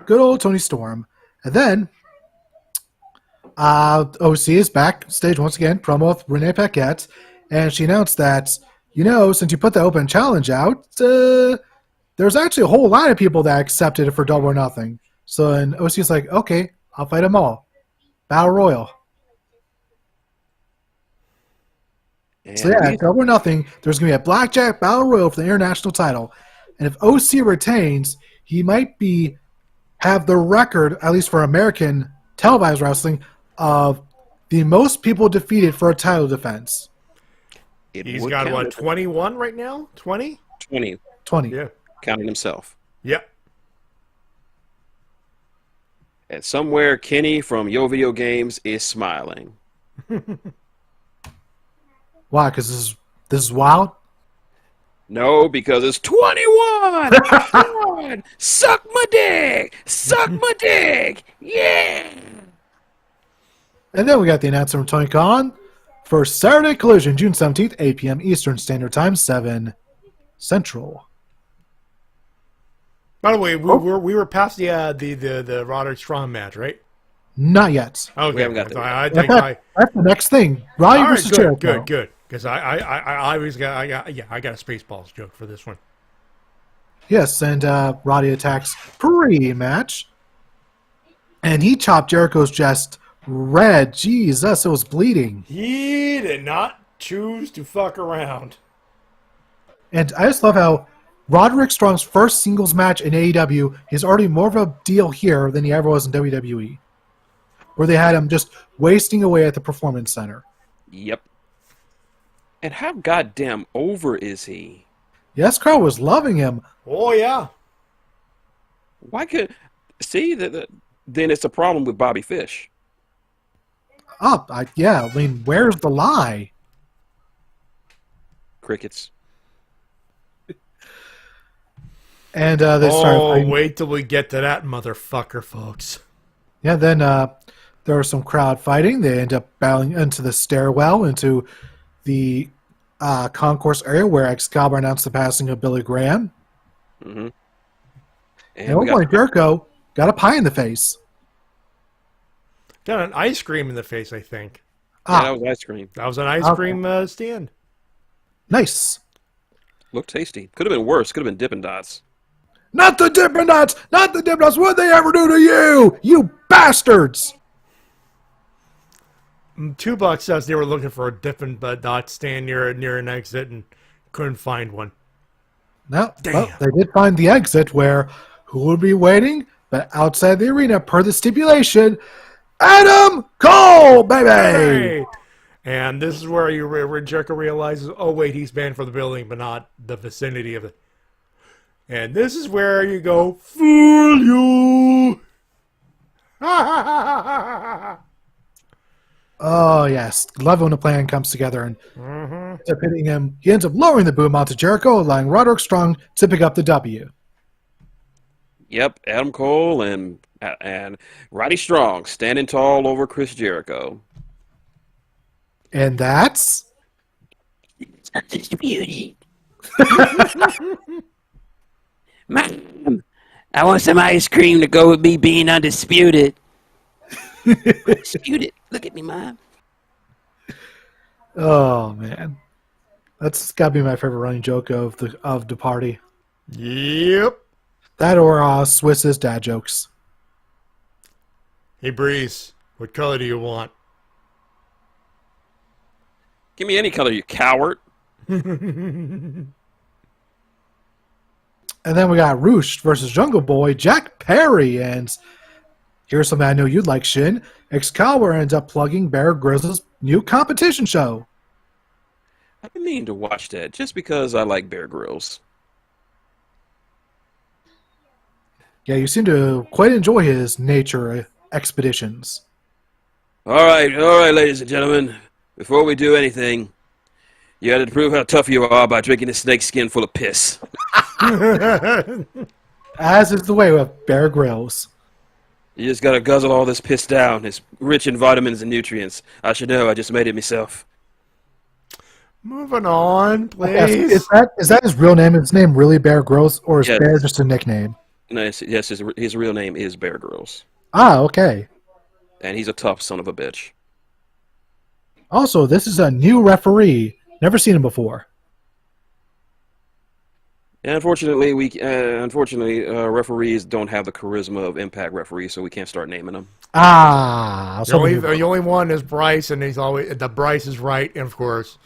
Good old Tony Storm. And then OC is backstage once again, promo with Renee Paquette, and she announced that, since you put the open challenge out, there's actually a whole lot of people that accepted it for Double or Nothing. So and OC's like, okay, I'll fight them all. Battle Royal. And So yeah, Double or Nothing, there's going to be a Blackjack Battle Royal for the international title. And if OC retains, he might have the record, at least for American televised wrestling, of the most people defeated for a title defense. He's got, what, 21 right now? 20? 20. Yeah. Counting himself. Yep. And somewhere Kenny from Yo Video Games is smiling. Why? Because this is wild? No, because it's 21! 21! Suck my dick! Suck my dick! Yeah! And then we got the announcement from Tony Khan for Saturday Collision, June 17th, 8 p.m. Eastern Standard Time, 7 Central. By the way, we were past the Roderick Strong match, right? Not yet. Okay. We haven't got That's the next thing. Roddy versus Jericho. Good. Because I always got a Spaceballs joke for this one. Yes, and Roddy attacks pre-match, and he chopped Jericho's chest red. Jesus, it was bleeding. He did not choose to fuck around. And I just love how Roderick Strong's first singles match in AEW is already more of a deal here than he ever was in WWE, where they had him just wasting away at the Performance Center. Yep. And how goddamn over is he? Yes, Carl was loving him. Oh, yeah. Why could... See, then it's a problem with Bobby Fish. I mean, where's the lie? Crickets. And they started fighting. Wait till we get to that motherfucker, folks. Yeah, then there was some crowd fighting. They end up battling into the stairwell, into the concourse area where Excalibur announced the passing of Billy Graham. Mm-hmm. And at one point, Jericho got a pie in the face. Got an ice cream in the face, I think. Yeah, that was ice cream. That was an ice cream stand. Nice. Looked tasty. Could have been worse. Could have been Dippin' Dots. Not the Dippin' Dots! Not the Dippin' Dots! What'd they ever do to you? You bastards! $2 says they were looking for a Dippin' Dot stand near an exit and couldn't find one. No, Damn. well, they did find the exit where who would be waiting? But outside the arena, per the stipulation, Adam Cole, baby! Hey! And this is where Jericho realizes, oh wait, he's banned for the building, but not the vicinity of it. And this is where you go, fool you! Oh, yes. Love when a plan comes together and ends up hitting him. He ends up lowering the boom onto Jericho, allowing Roderick Strong to pick up the W. Yep, Adam Cole and Roddy Strong standing tall over Chris Jericho. And that's... Undisputed. Mom, I want some ice cream to go with me being undisputed. Undisputed. Look at me, Mom. Oh, man. That's got to be my favorite running joke of the party. Yep. That or Swiss's dad jokes. Hey, Breeze, what color do you want? Give me any color, you coward. And then we got Roosh versus Jungle Boy, Jack Perry. And here's something I know you'd like, Shin. Excalibur ends up plugging Bear Grylls' new competition show. I've been meaning to watch that just because I like Bear Grylls. Yeah, you seem to quite enjoy his nature expeditions. All right, ladies and gentlemen. Before we do anything, you had to prove how tough you are by drinking a snake skin full of piss. As is the way with Bear Grylls. You just gotta guzzle all this piss down. It's rich in vitamins and nutrients. I should know. I just made it myself. Moving on, Yes, please. is that his real name? Is his name really Bear Grylls, or is Yes. Bear just a nickname? No, yes, his real name is Bear Grylls. Ah, okay. And he's a tough son of a bitch. Also, this is a new referee. Never seen him before. And unfortunately, referees don't have the charisma of Impact referees, so we can't start naming them. Ah, The only one is Bryce, and the Bryce is right, and of course,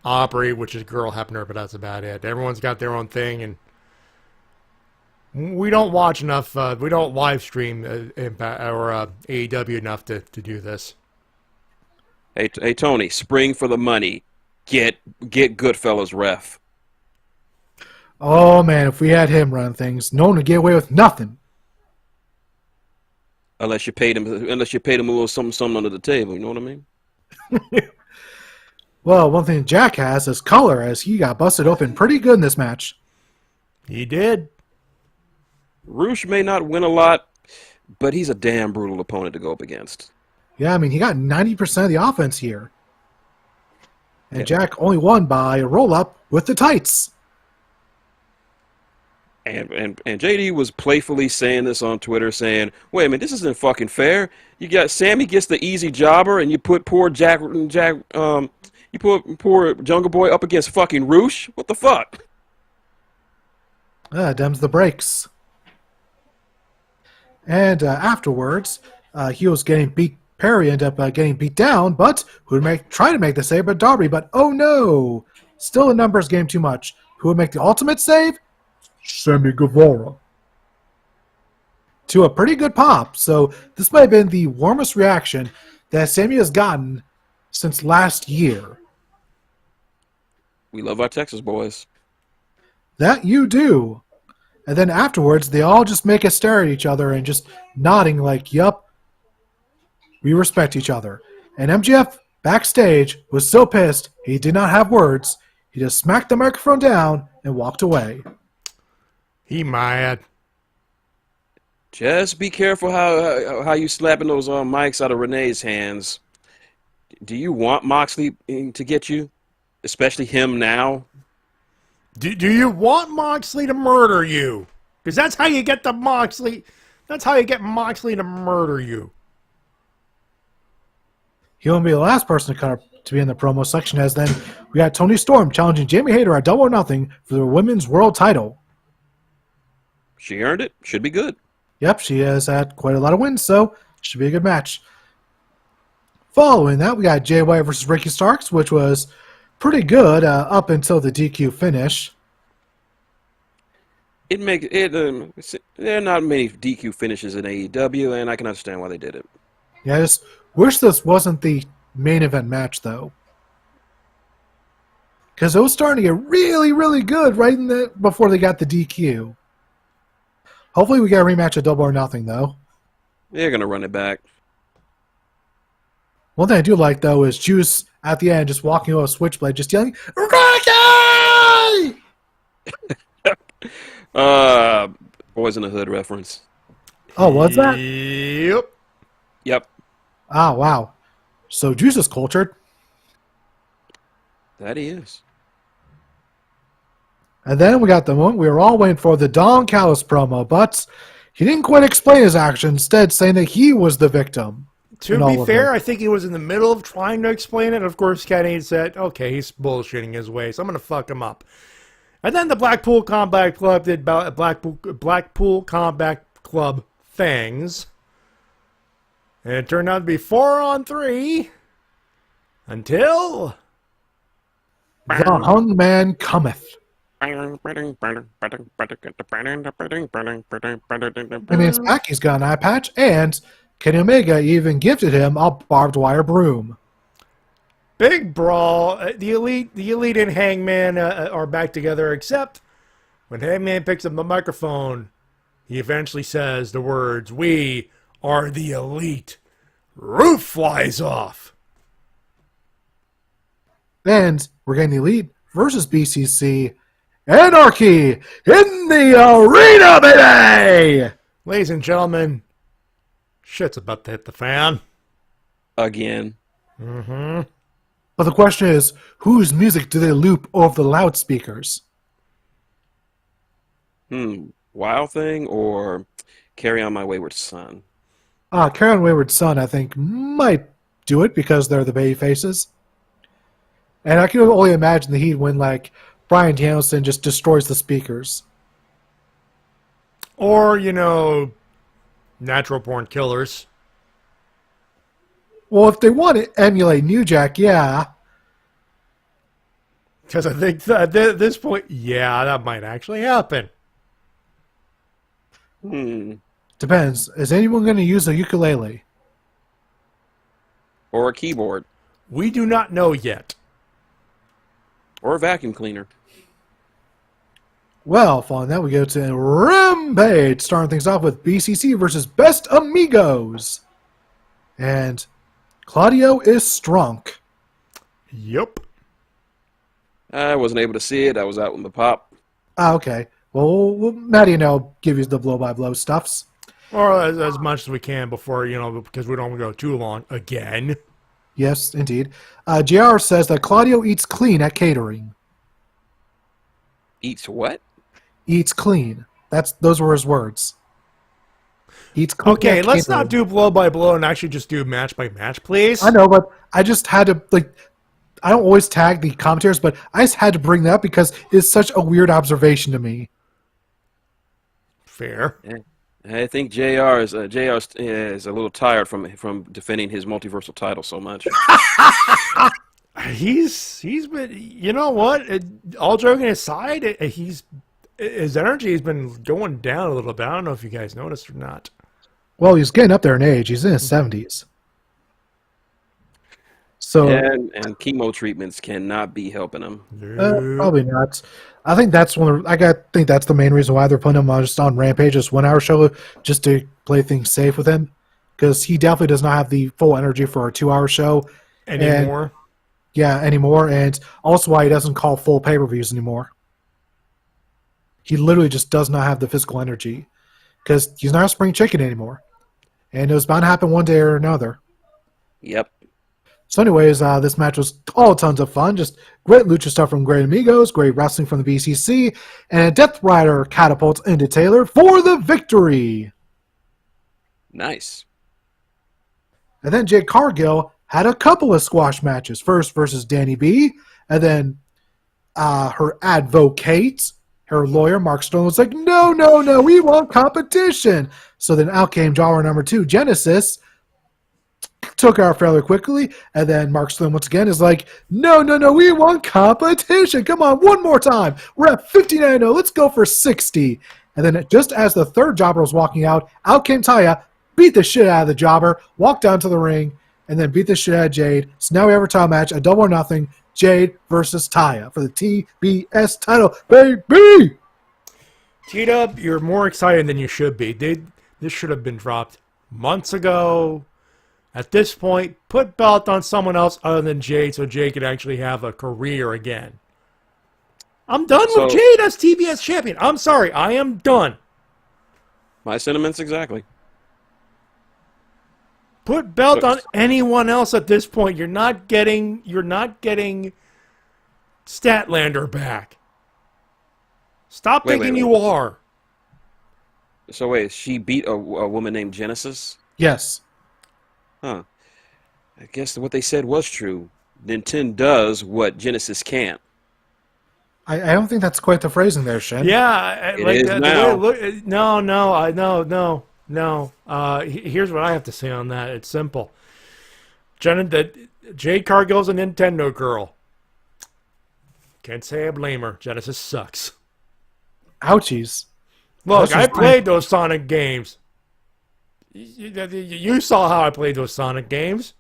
Aubrey, which is Girl Hebner, but that's about it. Everyone's got their own thing, and we don't watch enough. We don't live stream Impact or AEW enough to do this. Hey, Tony, spring for the money. Get Goodfellas ref. Oh man, if we had him run things, no one would get away with nothing. Unless you paid him a little something under the table. You know what I mean? Well, one thing Jack has is color, as he got busted open pretty good in this match. He did. Roosh may not win a lot, but he's a damn brutal opponent to go up against. Yeah, I mean, he got 90% of the offense here. And Yeah. Jack only won by a roll-up with the tights. And JD was playfully saying this on Twitter, saying, "Wait a minute, this isn't fucking fair. You got Sammy gets the easy jobber, and you put poor you put poor Jungle Boy up against fucking Roosh. What the fuck?" Dems the brakes. And afterwards, he was getting beat. Perry ended up getting beat down, but who would try to make the save? But Darby. But oh no, still a numbers game too much. Who would make the ultimate save? Sammy Guevara. To a pretty good pop. So this might have been the warmest reaction that Sammy has gotten since last year. We love our Texas boys. That you do. And then afterwards, they all just make us stare at each other and just nodding like, yup, we respect each other. And MJF, backstage, was so pissed he did not have words. He just smacked the microphone down and walked away. He mad. Just be careful how you slapping those mics out of Renee's hands. Do you want Moxley to get you? Especially him now? Do you want Moxley to murder you? Because that's how you get the Moxley. That's how you get Moxley to murder you. He won't be the last person to be in the promo section, as then we got Toni Storm challenging Jamie Hayter at Double or Nothing for the Women's World title. She earned it. Should be good. Yep, she has had quite a lot of wins, so should be a good match. Following that, we got Jay White versus Ricky Starks, which was pretty good up until the DQ finish. There are not many DQ finishes in AEW, and I can understand why they did it. Yeah, I just wish this wasn't the main event match, though. Because it was starting to get really, really good right before they got the DQ. Hopefully we get a rematch at Double or Nothing, though. They're going to run it back. One thing I do like, though, is Juice at the end just walking over a switchblade, just yelling, Ricky! Boys in the Hood reference. Oh, what's that? Yep. Oh, wow. So Juice is cultured. That he is. And then we got the moment we were all waiting for, the Don Callis promo, but he didn't quite explain his action, instead saying that he was the victim. To be fair, I think he was in the middle of trying to explain it. Of course, Kenny said, okay, he's bullshitting his way, so I'm going to fuck him up. And then the Blackpool Combat Club did Blackpool Combat Club things. And it turned out to be 4-on-3 until The Hungman cometh. I mean, Spacky's got an eye patch, and Kenny Omega even gifted him a barbed wire broom. big brawl. The Elite and Hangman are back together, except when Hangman picks up the microphone, he eventually says the words, "We are the Elite." Roof flies off. And we're getting the Elite versus BCC. Anarchy in the arena, baby! Ladies and gentlemen, Shit's about to hit the fan. Again. But the question is, whose music do they loop over the loudspeakers? Wild Thing or Carry On My Wayward Son? Carry On Wayward Son, I think, might do it because they're the baby faces. And I can only imagine the heat when, like, Bryan Danielson just destroys the speakers. Or, you know, Natural Born Killers. Well, if they want to emulate New Jack, yeah. Because I think that at this point, yeah, that might actually happen. Depends. Is anyone going to use a ukulele? Or a keyboard? We do not know yet. Or a vacuum cleaner? Well, following that, we go to Rampage, starting things off with BCC versus Best Amigos. And Claudio is strunk. Yep. I wasn't able to see it. I was out with the pop. Okay. Well, Matty and I'll give you the blow-by-blow stuffs. Or as much as we can before, you know, because we don't want to go too long again. Yes, indeed. JR says that Claudio eats clean at catering. Eats what? Eats clean. Those were his words. Eats clean. Okay, at let's catering. not do blow by blow and actually just do match by match, please. I know, but I just had to, like, I don't always tag the commentators, but I just had to bring that up because it's such a weird observation to me. Fair. I think JR is a little tired from defending his multiversal title so much. He's been, you know what? All joking aside, his energy has been going down a little bit. I don't know if you guys noticed or not. Well, he's getting up there in age. He's in his 70s. So and chemo treatments cannot be helping him. probably not. I think that's think that's the main reason why they're putting him just on Rampage, this 1 hour show, just to play things safe with him, because he definitely does not have the full energy for a 2 hour show Anymore. Anymore, and also why he doesn't call full pay-per-views anymore. He literally just does not have the physical energy, because he's not a spring chicken anymore, and it was bound to happen one day or another. Yep. So anyways, this match was all tons of fun. Just great lucha stuff from Great Amigos, great wrestling from the BCC, and a Death Rider catapults into Taylor for the victory. Nice. And then Jade Cargill had a couple of squash matches. First versus Danny B, and then her advocate, her lawyer, Mark Stone, was like, no, we want competition. So then out came jobber number 2, Genesis, took her out fairly quickly, and then Mark Stone once again is like, no, we want competition. Come on, one more time. We're at 59-0. Let's go for 60. And then just as the third jobber was walking out came Taya, beat the shit out of the jobber, walked down to the ring, and then beat the shit out of Jade. So now we have a title match, a double or nothing, Jade versus Taya for the TBS title, baby! T-Dub, you're more excited than you should be. This should have been dropped months ago. At this point, put belt on someone else other than Jade so Jade could actually have a career again. I'm done with Jade as TBS champion. I'm sorry, I am done. My sentiments exactly. Put belt on anyone else at this point. You're not getting Statlander back. Stop thinking you are. So wait, she beat a woman named Genesis? Yes. Huh. I guess what they said was true. Nintendo does what Genesis can't. I don't think that's quite the phrasing there, Shin. Yeah, It is now. No. Here's what I have to say on that. It's simple. Jade Cargill's a Nintendo girl. Can't say I blame her. Genesis sucks. Ouchies. Look, I played those Sonic games. You saw how I played those Sonic games.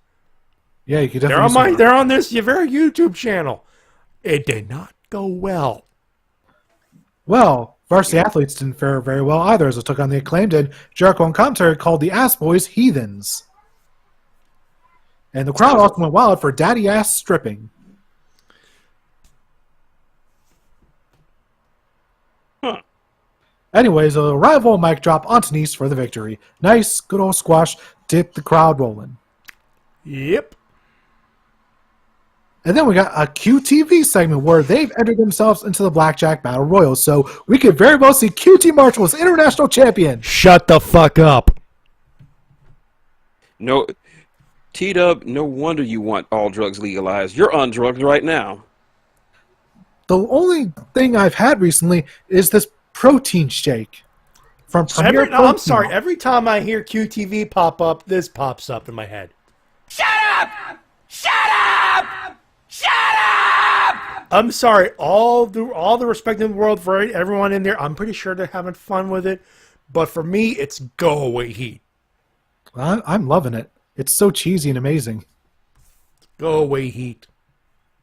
Yeah, you could definitely. They're on this very YouTube channel. It did not go well. Well, Varsity Athletes didn't fare very well either, as it took on the Acclaimed, and Jericho on commentary called the Ass Boys heathens. And the crowd also went wild for daddy ass stripping. Anyways, a rival mic drop on Denise for the victory. Nice, good old squash. get the crowd rolling. Yep. And then we got a QTV segment where they've entered themselves into the Blackjack Battle Royal. So we could very well see QT Marshall as international champion. Shut the fuck up. No, T-Dub, no wonder you want all drugs legalized. You're on drugs right now. The only thing I've had recently is this protein shake from Premier Protein. I'm sorry. Every time I hear QTV pop up, this pops up in my head. Shut up! Shut up! Shut up! I'm sorry. All the respect in the world for everyone in there. I'm pretty sure they're having fun with it. But for me, it's go away heat. I'm loving it. It's so cheesy and amazing. Go away heat.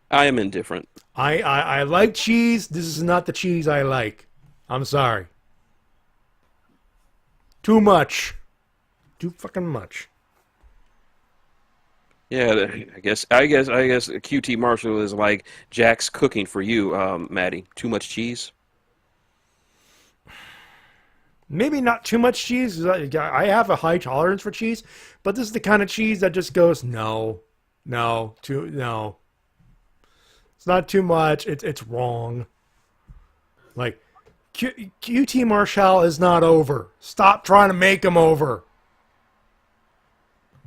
I am indifferent. I like cheese. This is not the cheese I like. I'm sorry. Too much. Too fucking much. Yeah, I guess QT Marshall is like Jack's cooking for you, Matty. Too much cheese? Maybe not too much cheese. I have a high tolerance for cheese, but this is the kind of cheese that just goes, no. It's not too much. It's wrong. Like, QT Marshall is not over. Stop trying to make him over.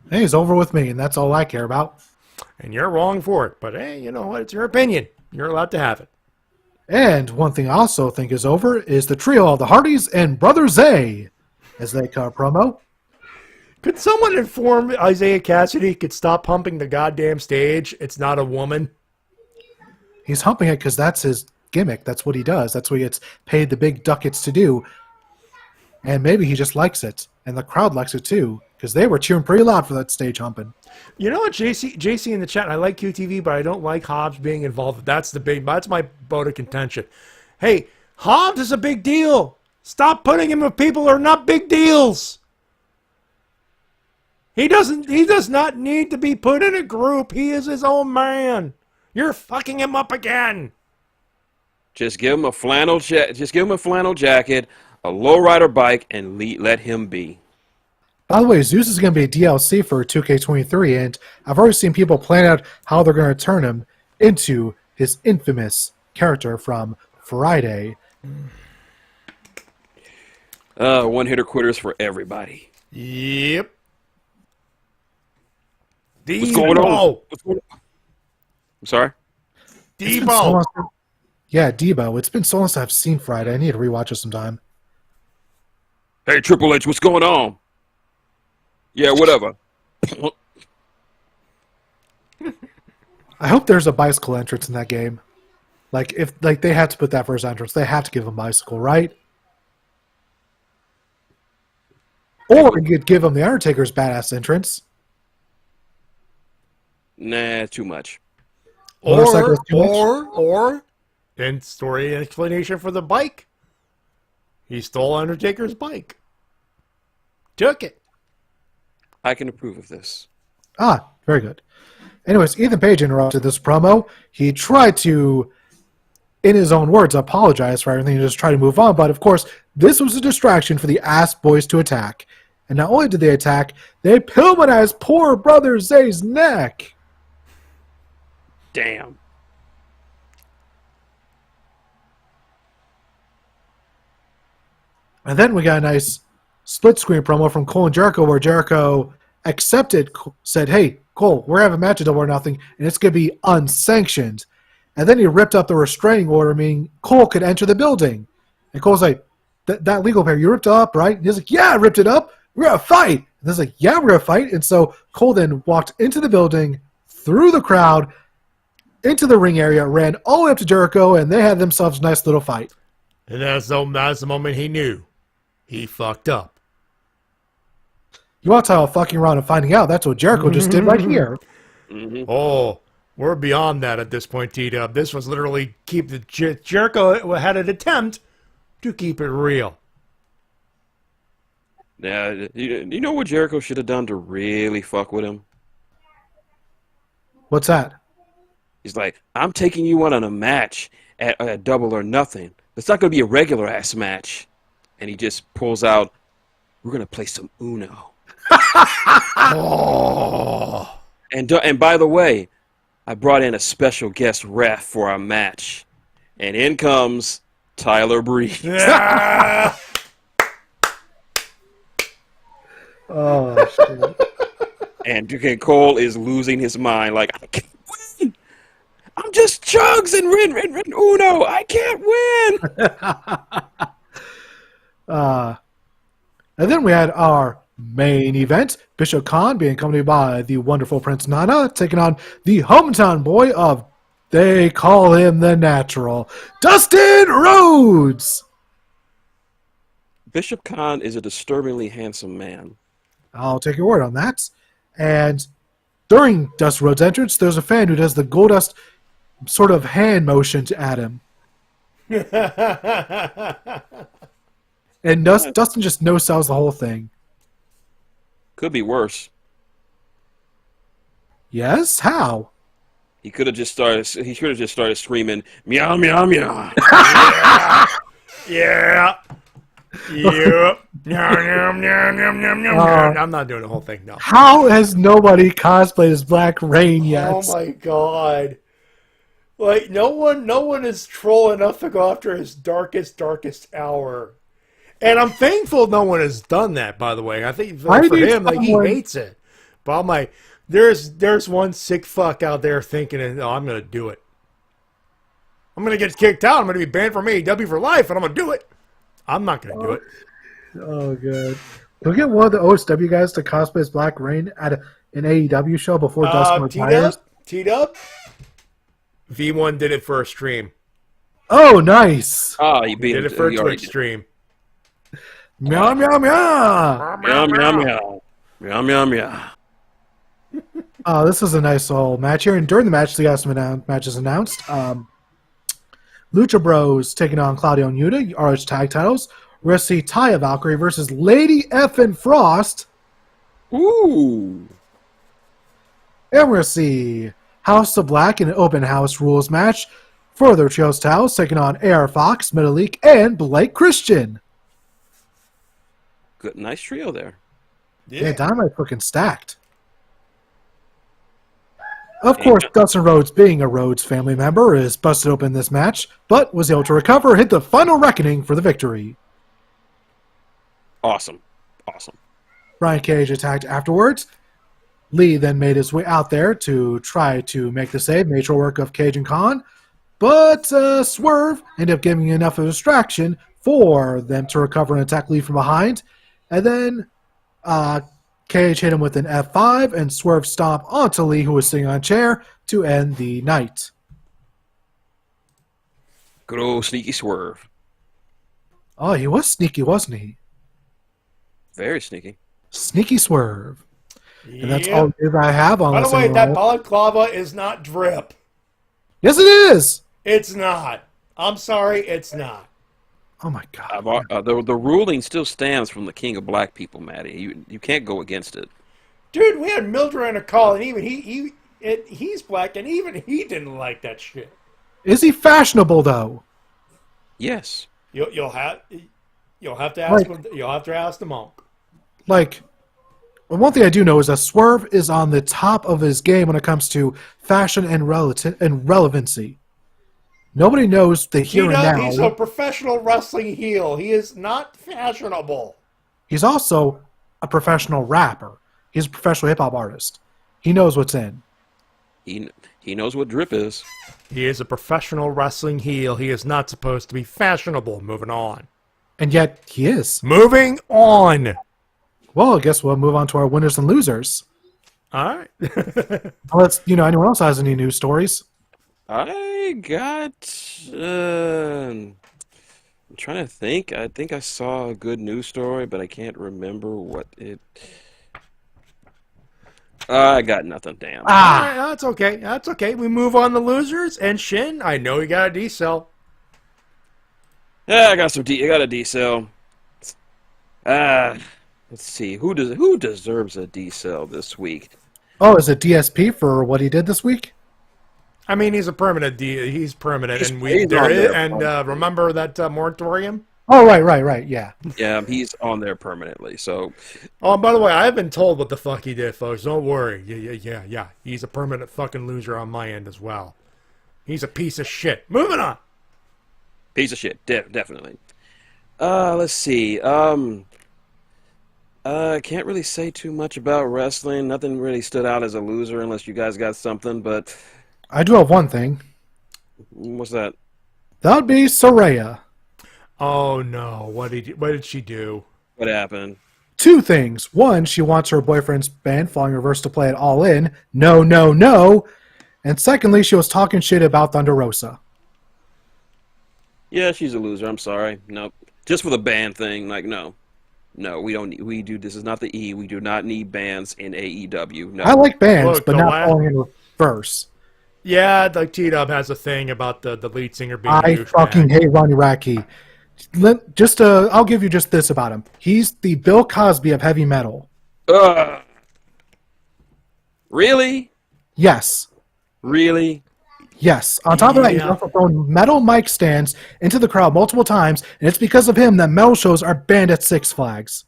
Hey, he's over with me, and that's all I care about. And you're wrong for it. But hey, you know what? It's your opinion. You're allowed to have it. And one thing I also think is over is the trio of the Hardys and Brother Zay as they cut a promo. Could someone inform Isaiah Cassidy could stop pumping the goddamn stage? It's not a woman. He's humping it because that's his gimmick. That's what he does. That's what he gets paid the big ducats to do. And maybe he just likes it. And the crowd likes it too. Because they were cheering pretty loud for that stage humping. You know what, JC in the chat, I like QTV, but I don't like Hobbs being involved. That's my boat of contention. Hey, Hobbs is a big deal. Stop putting him with people who are not big deals. He does not need to be put in a group. He is his own man. You're fucking him up again. Just give him a flannel jacket, a lowrider bike, and let him be. By the way, Zeus is going to be a DLC for 2K23, and I've already seen people plan out how they're going to turn him into his infamous character from Friday. One-hitter quitters for everybody. Yep. What's going on? I'm sorry? Debo. Yeah, Debo. It's been so long since I've seen Friday. I need to rewatch it sometime. Hey, Triple H, what's going on? Yeah, whatever. I hope there's a bicycle entrance in that game. If they have to put that first entrance, they have to give him a bicycle, right? Or you could give him the Undertaker's badass entrance. Nah, too much. Or, in story explanation for the bike, he stole Undertaker's bike. Took it. I can approve of this. Ah, very good. Anyways, Ethan Page interrupted this promo. He tried to, in his own words, apologize for everything and just try to move on. But, of course, this was a distraction for the ass boys to attack. And not only did they attack, they pilmanized poor Brother Zay's neck. Damn. And then we got a nice split-screen promo from Cole and Jericho where Jericho said, hey, Cole, we're having a match at Double or Nothing, and it's going to be unsanctioned. And then he ripped up the restraining order, meaning Cole could enter the building. And Cole's like, that legal paper, you ripped it up, right? And he's like, yeah, I ripped it up. We're going to fight. And he's like, yeah, we're going to fight. And so Cole then walked into the building, through the crowd, into the ring area, ran all the way up to Jericho, and they had themselves a nice little fight. And that's the moment he knew. He fucked up. You want to talk about fucking around and finding out? That's what Jericho just did right here. Mm-hmm. Oh, we're beyond that at this point, T-Dub. This was literally Jericho had an attempt to keep it real. Yeah, you know what Jericho should have done to really fuck with him? What's that? He's like, I'm taking you on a match at Double or Nothing. It's not going to be a regular ass match. And he just pulls out, we're going to play some Uno. Oh. And by the way, I brought in a special guest ref for our match. And in comes Tyler Breeze. Yeah. Oh, shit. And Cole is losing his mind. Like, I can't win. I'm just Chugs and Rin Uno. I can't win. And then we had our main event, Bishop Khan being accompanied by the wonderful Prince Nana, taking on the hometown boy of, they call him the Natural, Dustin Rhodes. Bishop Khan is a disturbingly handsome man. I'll take your word on that. And during Dustin Rhodes' entrance, there's a fan who does the Goldust sort of hand motion at him. And Dustin just no-sells the whole thing. Could be worse. Yes? How? He could have just started. He should have just started screaming, "Meow meow meow." Yeah. Yep. I'm not doing the whole thing, no. How has nobody cosplayed as Black Rain yet? Oh my god. Like, no one is troll enough to go after his darkest hour. And I'm thankful no one has done that, by the way. I think for him, like, he hates it. But I'm like, there's one sick fuck out there thinking, oh, I'm going to do it. I'm going to get kicked out. I'm going to be banned from AEW for life, and I'm going to do it. I'm not going to do it. Oh, good. Can we get one of the OSW guys to cosplay as Black Rain at an AEW show before Dustin retires? T-Dub? V1 did it for a stream. Oh, nice. Oh, he beat Did him. it for a He already Twitch did. stream. Meow, meow, meow. Meow meow meow. Meow meow meow. This is a nice little match here. And during the match, they got some matches announced. Lucha Bros taking on Claudio and Yuta, RH tag titles. We're going to see Taya Valkyrie versus Lady Effin' Frost. Ooh. And we're going to see House of Black in an open house rules match. Further Trios Towels taking on AR Fox, Metalik, and Blake Christian. Good, nice trio there. Yeah, Dynamite fucking stacked. Of course, Dustin Rhodes, being a Rhodes family member, is busted open this match, but was able to recover, hit the final reckoning for the victory. Awesome. Brian Cage attacked afterwards. Lee then made his way out there to try to make the save, made short work of Cage and Khan, but Swerve ended up giving enough of a distraction for them to recover and attack Lee from behind. And then Cage hit him with an F5 and Swerve stomp onto Lee, who was sitting on a chair, to end the night. Good old sneaky Swerve. Oh, he was sneaky, wasn't he? Very sneaky. Sneaky Swerve. Yep. And that's all that I have on By this. the way, that balaclava is not drip. Yes, it is! It's not. I'm sorry, it's not. Oh, my God. The ruling still stands from the King of Black People, Matty. You can't go against it. Dude, we had Mildred in a call, and even he's black, and even he didn't like that shit. Is he fashionable, though? Yes. You'll have to ask him. You'll have to ask the monk. Like, one thing I do know is that Swerve is on the top of his game when it comes to fashion and relevancy. Nobody knows the here and now. He's a professional wrestling heel. He is not fashionable. He's also a professional rapper. He's a professional hip-hop artist. He knows what's in. He knows what drip is. He is a professional wrestling heel. He is not supposed to be fashionable. Moving on. And yet, he is. Moving on. Well, I guess we'll move on to our winners and losers. All right. Unless, anyone else has any news stories. I got... I'm trying to think. I think I saw a good news story, but I can't remember what it... I got nothing, damn. All right, that's okay. That's okay. We move on to losers. And Shin, I know you got a D-cell. Yeah, I got a D-cell. Let's see. Who deserves a D-cell this week? Oh, is it DSP for what he did this week? I mean, he's a permanent He's permanent, He's and on there. remember that moratorium? Oh, right. Yeah. Yeah, he's on there permanently. So, Oh, and by the way, I have been told what the fuck he did, folks. Don't worry. Yeah. He's a permanent fucking loser on my end as well. He's a piece of shit. Moving on. piece of shit, definitely. Let's see. Can't really say too much about wrestling. Nothing really stood out as a loser unless you guys got something, but I do have one thing. what's that? That would be Saraya. Oh no! What did she do? What happened? Two things. One, she wants her boyfriend's band, Falling Reverse, to play it all in. No. And secondly, she was talking shit about Thunder Rosa. Yeah, she's a loser. I'm sorry. Nope. Just for the band thing, like no, we don't. This is not the E. We do not need bands in AEW. No. I like bands, Look, but the not la- Falling in Reverse. Yeah, like T-Dub has a thing about the lead singer being a I douchebag. fucking hate Ronnie Radke. I'll give you just this about him. He's the Bill Cosby of heavy metal. Really? Yes. Really? Yes. On top of that, he's also thrown metal mic stands into the crowd multiple times, and it's because of him that metal shows are banned at Six Flags.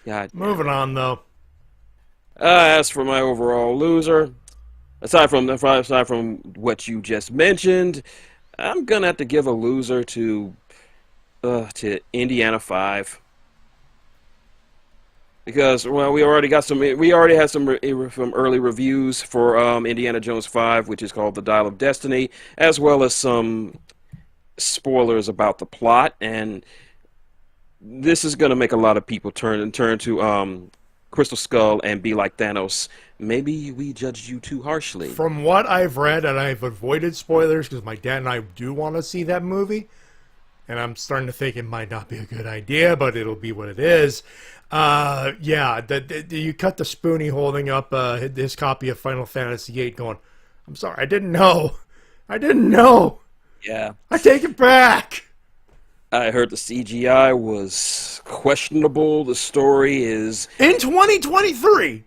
God. Moving on though. As for my overall loser, aside from what you just mentioned, I'm gonna have to give a loser to Indiana 5. Because we already had some early reviews for Indiana Jones 5, which is called The Dial of Destiny, as well as some spoilers about the plot, and this is gonna make a lot of people turn to Crystal Skull and be like Thanos. Maybe we judged you too harshly. From what I've read, and I've avoided spoilers because my dad and I do want to see that movie, and I'm starting to think it might not be a good idea, but it'll be what it is. You cut the Spoonie holding up his copy of Final Fantasy VIII going, I'm sorry, I didn't know. Yeah. I take it back. I heard the CGI was questionable. The story is... In 2023.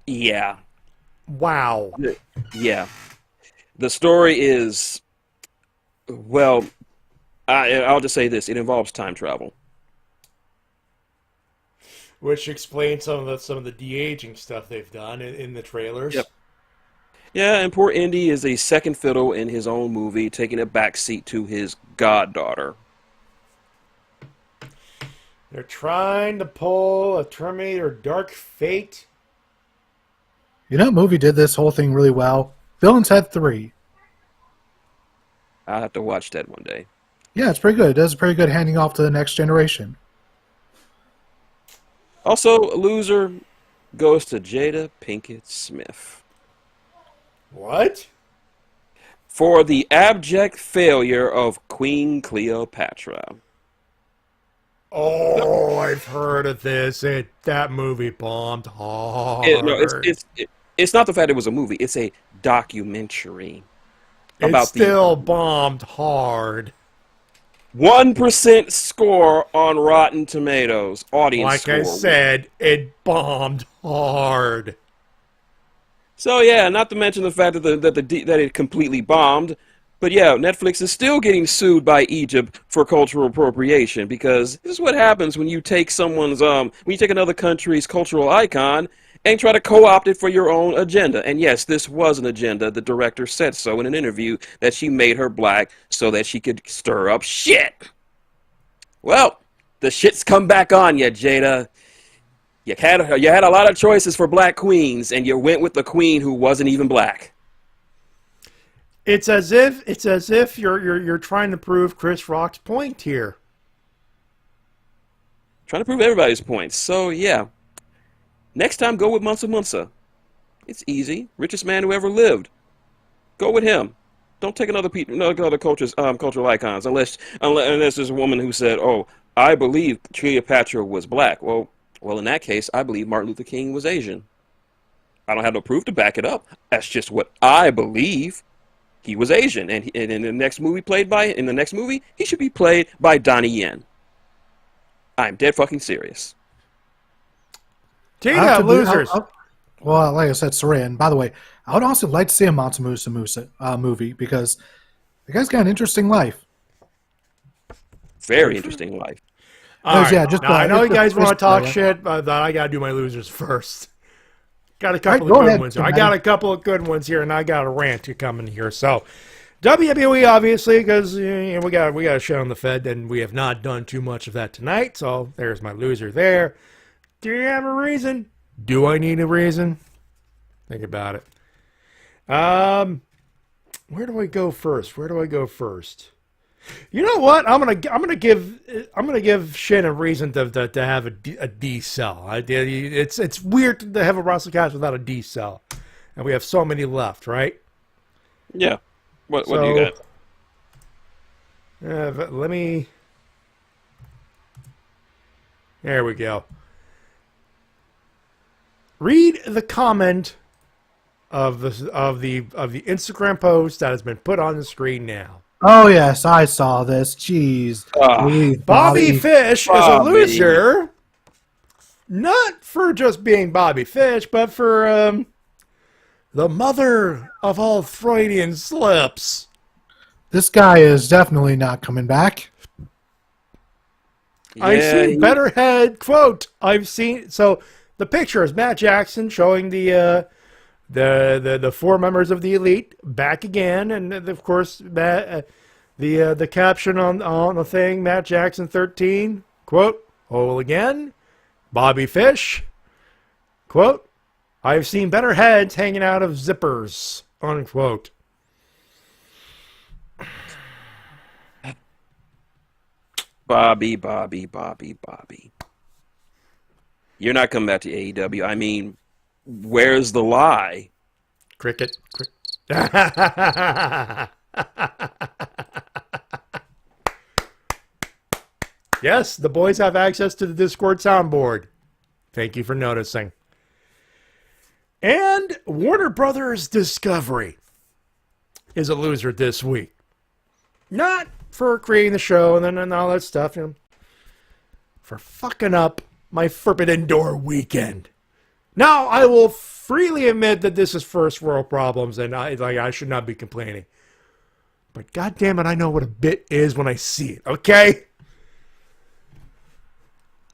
Yeah. Wow. Yeah. The story is... Well, I'll just say this. It involves time travel. Which explains some of the de-aging stuff they've done in the trailers. Yep. Yeah, and poor Indy is a second fiddle in his own movie, taking a backseat to his goddaughter. They're trying to pull a Terminator Dark Fate. You know what movie did this whole thing really well? Bill and Ted 3. I'll have to watch that one day. Yeah, it's pretty good. It does pretty good handing off to the next generation. Also, a loser goes to Jada Pinkett Smith. What? For the abject failure of Queen Cleopatra. Oh, I've heard of this. That movie bombed hard. It's not the fact it was a movie. It's a documentary. It still bombed hard. 1% score on Rotten Tomatoes. Audience score. Like I said, it bombed hard. So yeah, not to mention the fact that it completely bombed. But yeah, Netflix is still getting sued by Egypt for cultural appropriation, because this is what happens when you take another country's cultural icon and try to co-opt it for your own agenda. And yes, this was an agenda. The director said so in an interview, that she made her black so that she could stir up shit. Well, the shit's come back on you, Jada. You had a lot of choices for black queens, and you went with the queen who wasn't even black. It's as if you're trying to prove Chris Rock's point here. Trying to prove everybody's points. So yeah. Next time, go with Mansa Musa. It's easy. Richest man who ever lived. Go with him. Don't take other cultural icons, unless there's a woman who said, "Oh, I believe Cleopatra was black." Well, in that case, I believe Martin Luther King was Asian. I don't have no proof to back it up. That's just what I believe. He was Asian, and in the next movie, he should be played by Donnie Yen. I'm dead fucking serious. Tina, losers. Well, like I said, Saraya. And by the way, I would also like to see a Mansa Musa movie, because the guy's got an interesting life. Very interesting life. All right. Yeah, just, now, I know you guys want to talk yeah. shit, but I got to do my losers first. Got a couple All right, of go good ahead, ones. Matty. I got a couple of good ones here, and I got a rant coming here. So, WWE, obviously, because we got a show on the Fed, and we have not done too much of that tonight. So there's my loser there. Do you have a reason? Do I need a reason? Think about it. Where do I go first? You know what? I'm gonna give Shin a reason to have a D cell. It's weird to have a Wrestle-Cast without a D cell, and we have so many left, right? Yeah. What do you got? Let me. There we go. Read the comment of the Instagram post that has been put on the screen now. Oh, yes, I saw this. Jeez. Bobby Fish is a loser, not for just being Bobby Fish, but for the mother of all Freudian slips. This guy is definitely not coming back. I've seen better head. Quote, I've seen. So the picture is Matt Jackson showing the four members of the Elite back again, and of course the caption on the thing, Matt Jackson 13, quote, whole again, Bobby Fish, quote, I've seen better heads hanging out of zippers, unquote. Bobby. You're not coming back to AEW. I mean, where's the lie? Cricket. Yes, the boys have access to the Discord soundboard. Thank you for noticing. And Warner Brothers Discovery is a loser this week. Not for creating the show and all that stuff, for fucking up my Forbidden Door weekend. Now, I will freely admit that this is first world problems, and I should not be complaining. But goddamn it, I know what a bit is when I see it. Okay,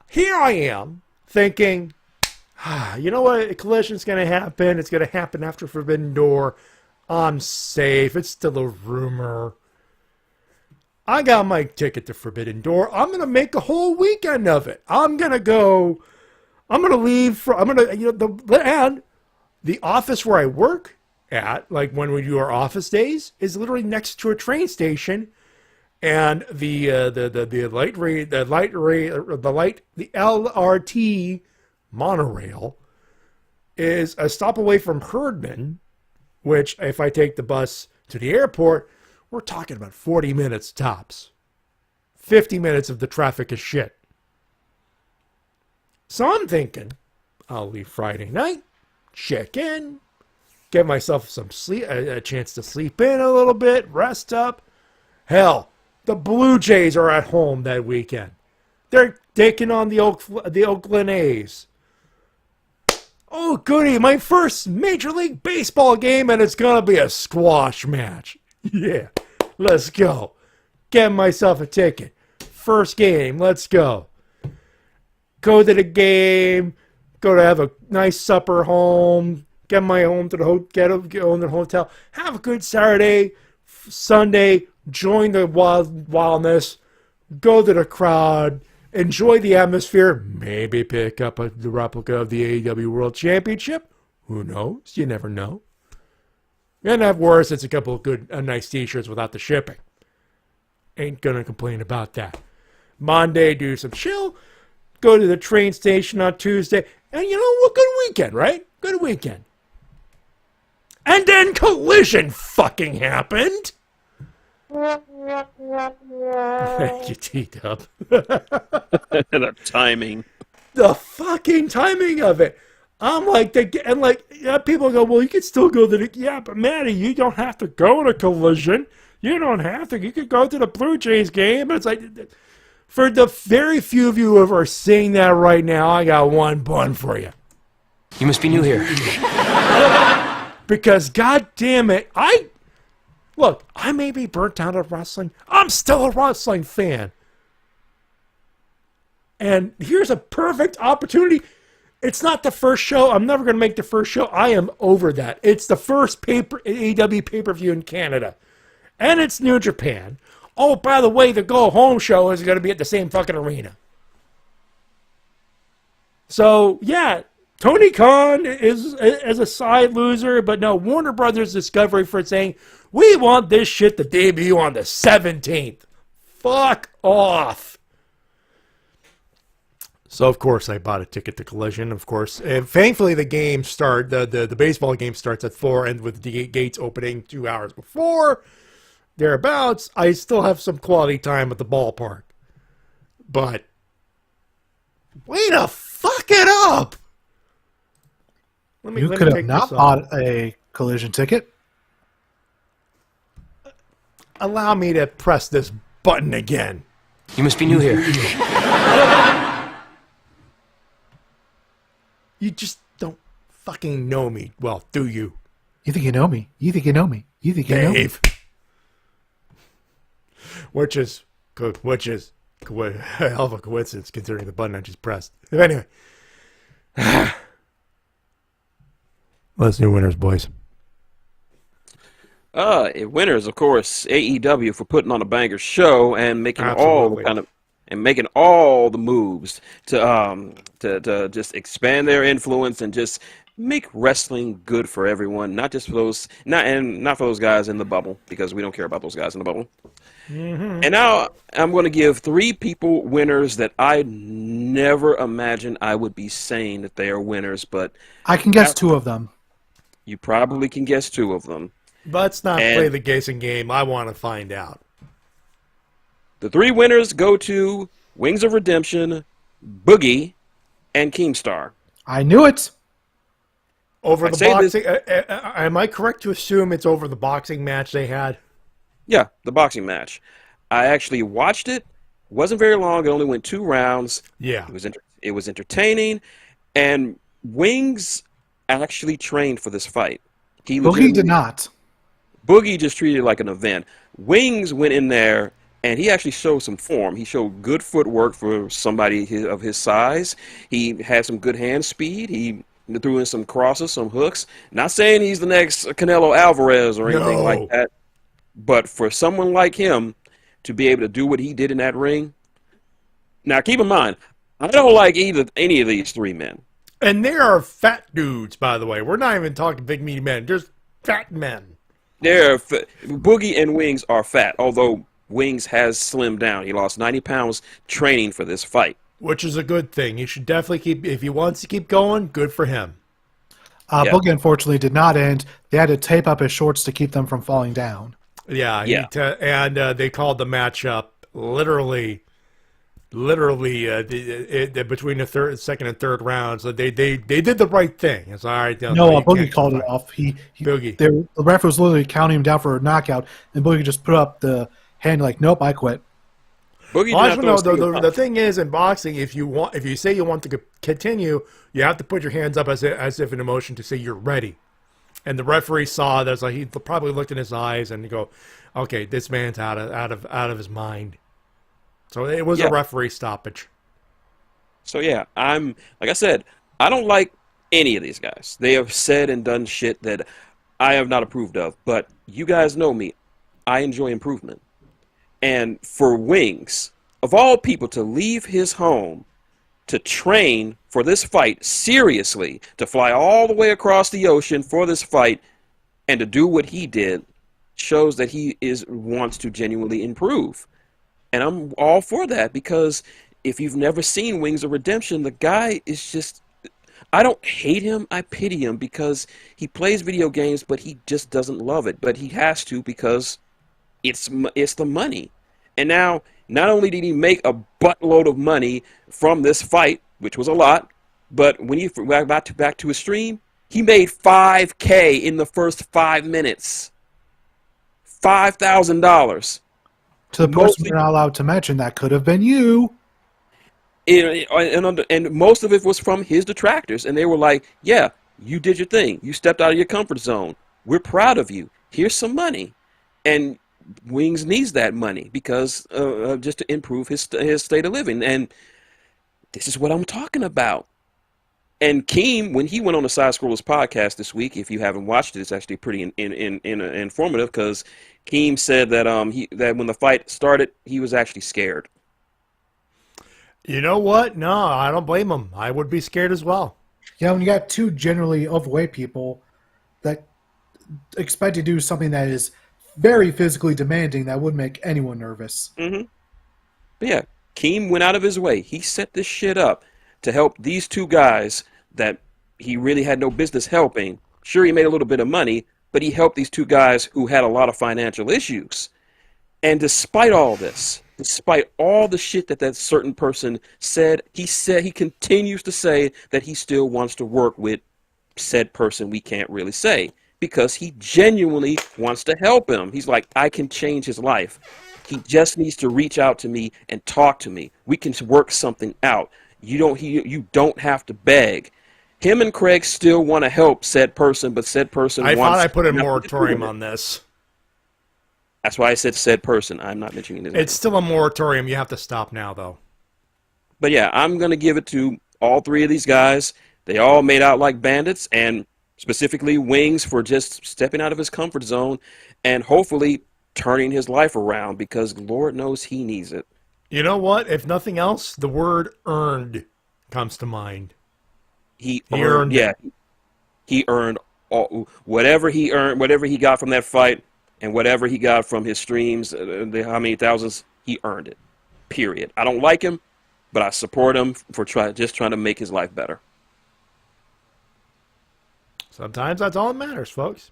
here I am thinking, you know what? A collision's going to happen. It's going to happen after Forbidden Door. I'm safe. It's still a rumor. I got my ticket to Forbidden Door. I'm going to make a whole weekend of it. I'm going to leave. And the office where I work at, like when we do our office days, is literally next to a train station, and the LRT monorail is a stop away from Herdman, which if I take the bus to the airport, we're talking about 40 minutes tops. 50 minutes of the traffic is shit. So I'm thinking, I'll leave Friday night, check in, get myself some sleep, a chance to sleep in a little bit, rest up. Hell, the Blue Jays are at home that weekend. They're taking on the Oakland A's. Oh, goody, my first Major League Baseball game, and it's going to be a squash match. Yeah, let's go. Get myself a ticket. First game, let's go. Go to the game, go to have a nice supper home, get my home to the hotel, have a good Saturday, Sunday, join the wildness, go to the crowd, enjoy the atmosphere, maybe pick up the replica of the AEW World Championship. Who knows? You never know. And at worst, it's a couple of good, nice t-shirts without the shipping. Ain't gonna complain about that. Monday, do some chill. Go to the train station on Tuesday. And you know what? Good weekend, right? Good weekend. And then Collision fucking happened. Thank you, T-Dub. The timing. The fucking timing of it. I'm like, people go, well, you could still go to the, yeah, but Matty, you don't have to go to Collision. You don't have to. You could go to the Blue Jays game. It's like, for the very few of you who are seeing that right now, I got one bun for you. You must be new here. Because, God damn it, I may be burnt out of wrestling. I'm still a wrestling fan. And here's a perfect opportunity. It's not the first show. I'm never going to make the first show. I am over that. It's the first AEW pay-per-view in Canada. And it's New Japan. Oh, by the way, the go-home show is going to be at the same fucking arena. So, yeah, Tony Khan is a side loser, but no, Warner Brothers Discovery for saying, we want this shit to debut on the 17th. Fuck off. So, of course, I bought a ticket to Collision, of course. And thankfully, the baseball game starts at 4, and with the gates opening 2 hours before, thereabouts, I still have some quality time at the ballpark. But, way to fuck it up! You could have not bought a Collision ticket. Allow me to press this button again. You must be new here. You just don't fucking know me. Well, do you? You think you know me? You think you know me? You think you know me? Dave. Which is good. Which is a hell of a coincidence considering the button I just pressed. Anyway. Let's do winners, boys. Winners, of course, AEW for putting on a banger show and making making all the moves to just expand their influence and just make wrestling good for everyone, not just for those not for those guys in the bubble, because we don't care about those guys in the bubble. Mm-hmm. And now I'm going to give 3 people winners that I never imagined I would be saying that they are winners, but I can guess 2 of them. You probably can guess 2 of them. Let's not play the guessing game. I want to find out. The 3 winners go to Wings of Redemption, Boogie, and Keemstar. I knew it. Over the boxing. Am I correct to assume it's over the boxing match they had? Yeah, the boxing match. I actually watched it. Wasn't very long. It only went 2 rounds. Yeah. It was entertaining. And Wings actually trained for this fight. Boogie did not. Boogie just treated it like an event. Wings went in there, and he actually showed some form. He showed good footwork for somebody of his size. He had some good hand speed. He threw in some crosses, some hooks. Not saying he's the next Canelo Alvarez or anything like that, but for someone like him to be able to do what he did in that ring. Now, keep in mind, I don't like any of these 3 men. And they are fat dudes, by the way. We're not even talking big meaty men. Just fat men. Boogie and Wings are fat, although Wings has slimmed down. He lost 90 pounds training for this fight. Which is a good thing. You should definitely keep, if he wants to keep going, good for him. Boogie, unfortunately, did not end. They had to tape up his shorts to keep them from falling down. Yeah. And they called the matchup literally between the second and third rounds. So they did the right thing. It's all right. No, Boogie called it off. Boogie. The ref was literally counting him down for a knockout, and Boogie just put up the hand like, nope, I quit. The thing is, in boxing, if you say you want to continue, you have to put your hands up as if in a motion to say you're ready. And the referee saw that, he probably looked in his eyes and go, okay, this man's out of his mind. So it was a referee stoppage. So yeah, like I said, I don't like any of these guys. They have said and done shit that I have not approved of. But you guys know me. I enjoy improvement. And for Wings, of all people, to leave his home to train for this fight seriously, to fly all the way across the ocean for this fight, and to do what he did, shows that he wants to genuinely improve. And I'm all for that, because if you've never seen Wings of Redemption, the guy is just... I don't hate him, I pity him, because he plays video games, but he just doesn't love it. But he has to, because it's the money. And now, not only did he make a buttload of money from this fight, which was a lot, but when you went back to his stream, he made $5,000 in the first 5 minutes. $5,000. To the person you're not allowed to mention, that could have been you. And most of it was from his detractors. And they were like, yeah, you did your thing. You stepped out of your comfort zone. We're proud of you. Here's some money. And Wings needs that money because just to improve his state of living. And This is what I'm talking about. And Keem, when he went on the Side Scrollers podcast this week, if you haven't watched it, it's actually pretty informative because Keem said that that when the fight started, he was actually scared. You know what? No, I don't blame him. I would be scared as well. Yeah, when you got two generally overweight people that expect to do something that is very physically demanding, that would make anyone nervous. Mm-hmm. But yeah, Keem went out of his way. He set this shit up to help these two guys that he really had no business helping. Sure, he made a little bit of money, but he helped these two guys who had a lot of financial issues. And despite all this, despite all the shit that certain person said, he continues to say that he still wants to work with said person we can't really say, because he genuinely wants to help him. He's like, I can change his life. He just needs to reach out to me and talk to me. We can work something out. You don't have to beg. Him and Craig still want to help said person, but said person I wants... thought I put a moratorium on this. That's why I said said person. I'm not mentioning his name. It's still a moratorium. You have to stop now, though. But yeah, I'm going to give it to all three of these guys. They all made out like bandits, and specifically Wings for just stepping out of his comfort zone and hopefully turning his life around, because Lord knows he needs it. You know what? If nothing else, the word earned comes to mind. He earned it. Yeah. He earned whatever he got from that fight and whatever he got from his streams, how many thousands, he earned it. Period. I don't like him, but I support him for just trying to make his life better. Sometimes that's all that matters, folks.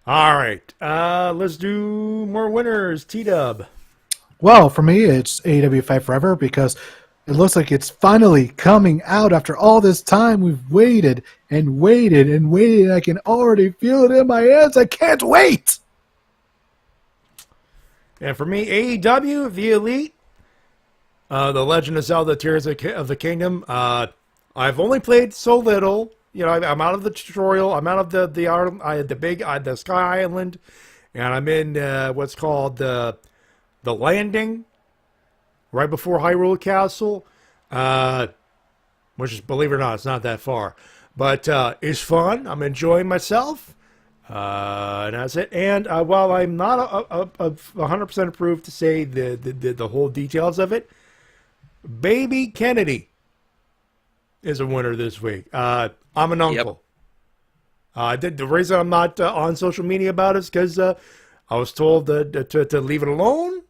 All right. Let's do more winners. T-Dub. Well, for me, it's AEW Fight Forever because it looks like it's finally coming out after all this time. We've waited and waited and waited. I can already feel it in my hands. I can't wait. And for me, AEW, The Elite, The Legend of Zelda, Tears of the Kingdom. I've only played so little. You know, I'm out of the tutorial. I'm out of the Sky Island, and I'm in what's called the Landing, right before Hyrule Castle, which is, believe it or not, it's not that far. But it's fun. I'm enjoying myself. And that's it. And while I'm not 100% approved to say the whole details of it, Baby Kennedy is a winner this week. I'm an uncle. Yep. The reason I'm not on social media about it is because I was told to leave it alone,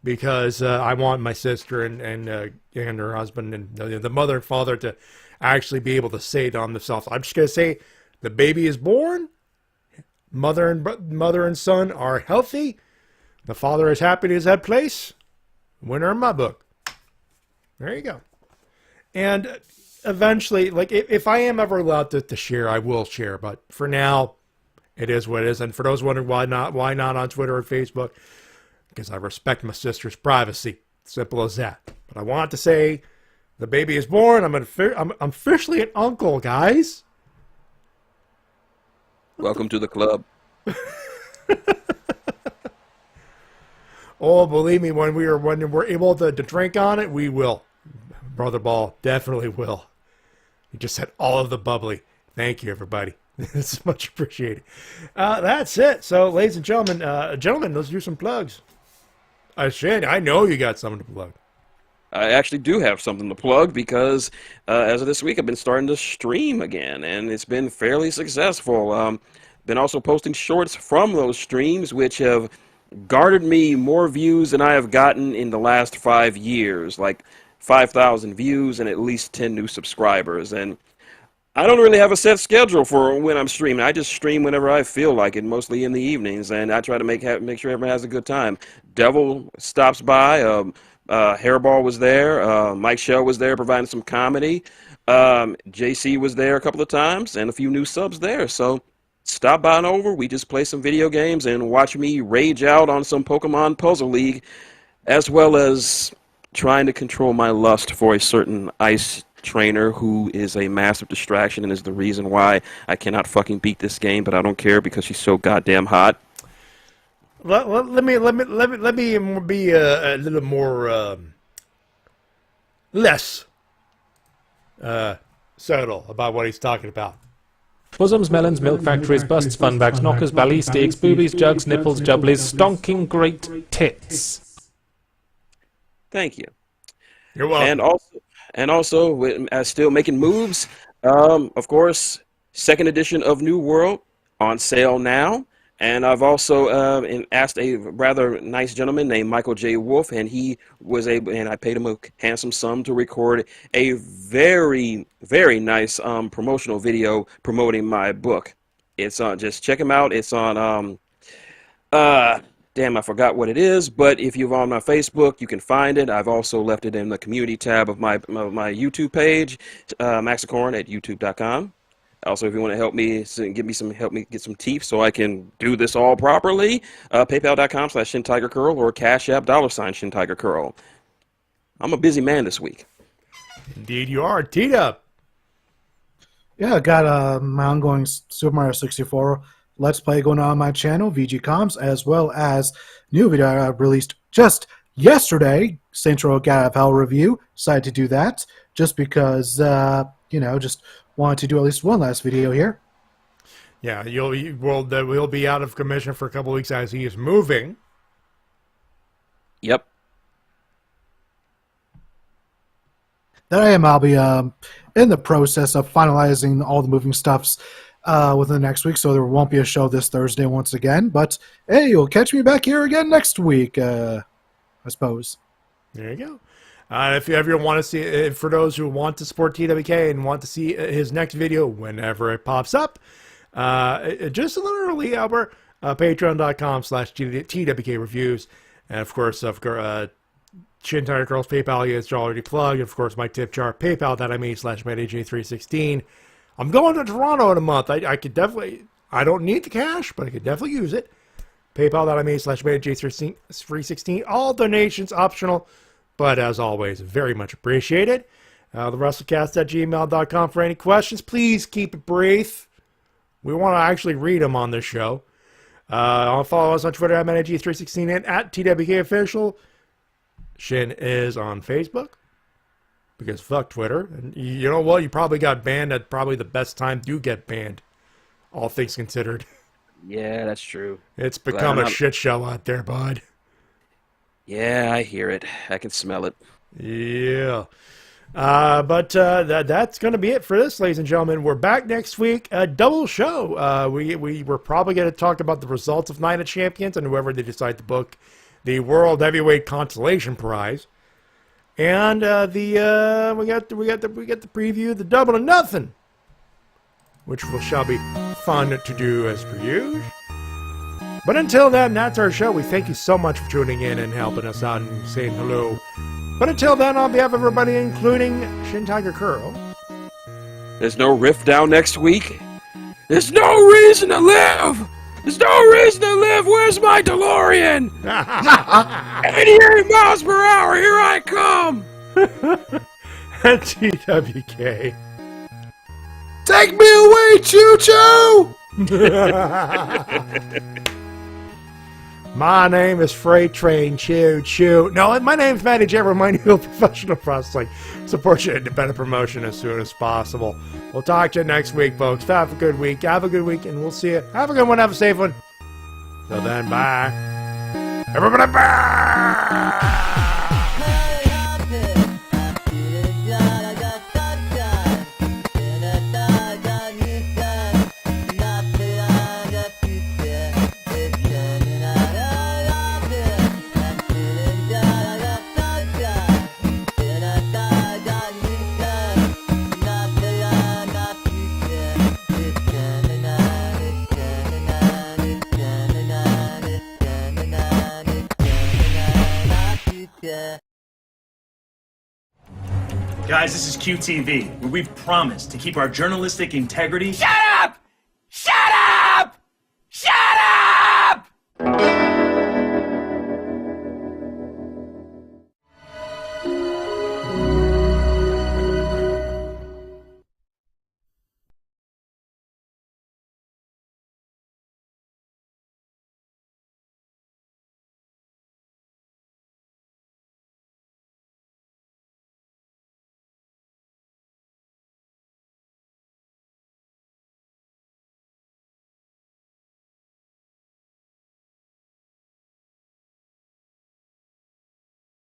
because I want my sister and her husband and the mother and father to actually be able to say it on themselves. I'm just going to say the baby is born. Mother and son are healthy. The father is happy in his head place. Winner in my book. There you go. And eventually, like, if I am ever allowed to share, I will share. But for now, it is what it is. And for those wondering why not on Twitter or Facebook, because I respect my sister's privacy. Simple as that. But I want to say the baby is born. I'm officially an uncle, guys. Welcome to the club. Oh, believe me, when we're able to drink on it, we will. Brother Ball definitely will. You just said all of the bubbly. Thank you, everybody. It's much appreciated. That's it. So, ladies and gentlemen, let's do some plugs. Shane, I know you got something to plug. I actually do have something to plug because as of this week, I've been starting to stream again, and it's been fairly successful. Been also posting shorts from those streams, which have garnered me more views than I have gotten in the last 5 years, like 5,000 views and at least 10 new subscribers. And I don't really have a set schedule for when I'm streaming. I just stream whenever I feel like it, mostly in the evenings, and I try to make sure everyone has a good time. Devil stops by. Hairball was there. Mike Shell was there providing some comedy. JC was there a couple of times, and a few new subs there. So stop by and over. We just play some video games and watch me rage out on some Pokemon Puzzle League, as well as trying to control my lust for a certain ice trainer who is a massive distraction and is the reason why I cannot fucking beat this game, but I don't care because she's so goddamn hot. Let me be a little more less subtle about what he's talking about. Bosoms, melons, milk factories, busts, fun bags, knockers, belly steaks, boobies, jugs, nipples, jubblies, stonking great tits. Thank you. You're welcome. And also, still making moves. Of course, second edition of New World on sale now. And I've also asked a rather nice gentleman named Michael J. Wolf, and he was able, and I paid him a handsome sum to record a very, very nice promotional video promoting my book. It's on, just check him out. It's on, damn, I forgot what it is, but if you're on my Facebook, you can find it. I've also left it in the community tab of my YouTube page, Maxicorn at youtube.com. Also, if you want to help me get some teeth so I can do this all properly, paypal.com/Shintigercurl or Cash App $Shintigercurl. I'm a busy man this week. Indeed you are. T-Dub. Yeah, I got my ongoing Super Mario 64 Let's Play going on my channel, VG Comms, as well as new video I released just yesterday, Saints Row Gat of Hell review. Decided to do that just because, just wanted to do at least one last video here. Yeah, we'll be out of commission for a couple weeks as he is moving. Yep. Then I'll be in the process of finalizing all the moving stuffs within the next week, so there won't be a show this Thursday once again. But hey, you'll catch me back here again next week, I suppose. There you go. If you ever want to see, for those who want to support TWK and want to see his next video whenever it pops up, just a little early, Albert, patreon.com/TWK reviews. And of course, Shintigercurl's PayPal is already plugged. And of course, my tip jar, paypal.me/MattyJ316. I'm going to Toronto in a month. I could definitely, I don't need the cash, but I could definitely use it. PayPal.me/MattyJ316. All donations optional. But as always, very much appreciated. The Wrestle-Cast@gmail.com for any questions. Please keep it brief. We want to actually read them on this show. Follow us on Twitter at MattyG316 and at TWKOfficial. Shin is on Facebook. Because fuck Twitter. And you know what? You probably got banned at probably the best time to get banned. All things considered. Yeah, that's true. It's become a shit show out there, bud. Yeah, I hear it. I can smell it. Yeah. But that's going to be it for this, ladies and gentlemen. We're back next week. A double show. We're probably going to talk about the results of Night of Champions and whoever they decide to book the World Heavyweight Consolation Prize. And we got the preview of the Double or Nothing, which shall be fun to do as per usual. But until then, that's our show. We thank you so much for tuning in and helping us out and saying hello. But until then, on behalf of everybody, including Shintigercurl. There's no riff down next week. There's no reason to live. There's no reason to live. Where's my DeLorean? 88 miles per hour. Here I come. TWK. Take me away, choo-choo! My name is Freight Train Choo Choo. No, my name's Matty J. Remind you of professional wrestling. Support your independent promotion as soon as possible. We'll talk to you next week, folks. Have a good week. Have a good week, and we'll see you. Have a good one. Have a safe one. Till then, bye. Everybody, bye! Guys, this is QTV, where we've promised to keep our journalistic integrity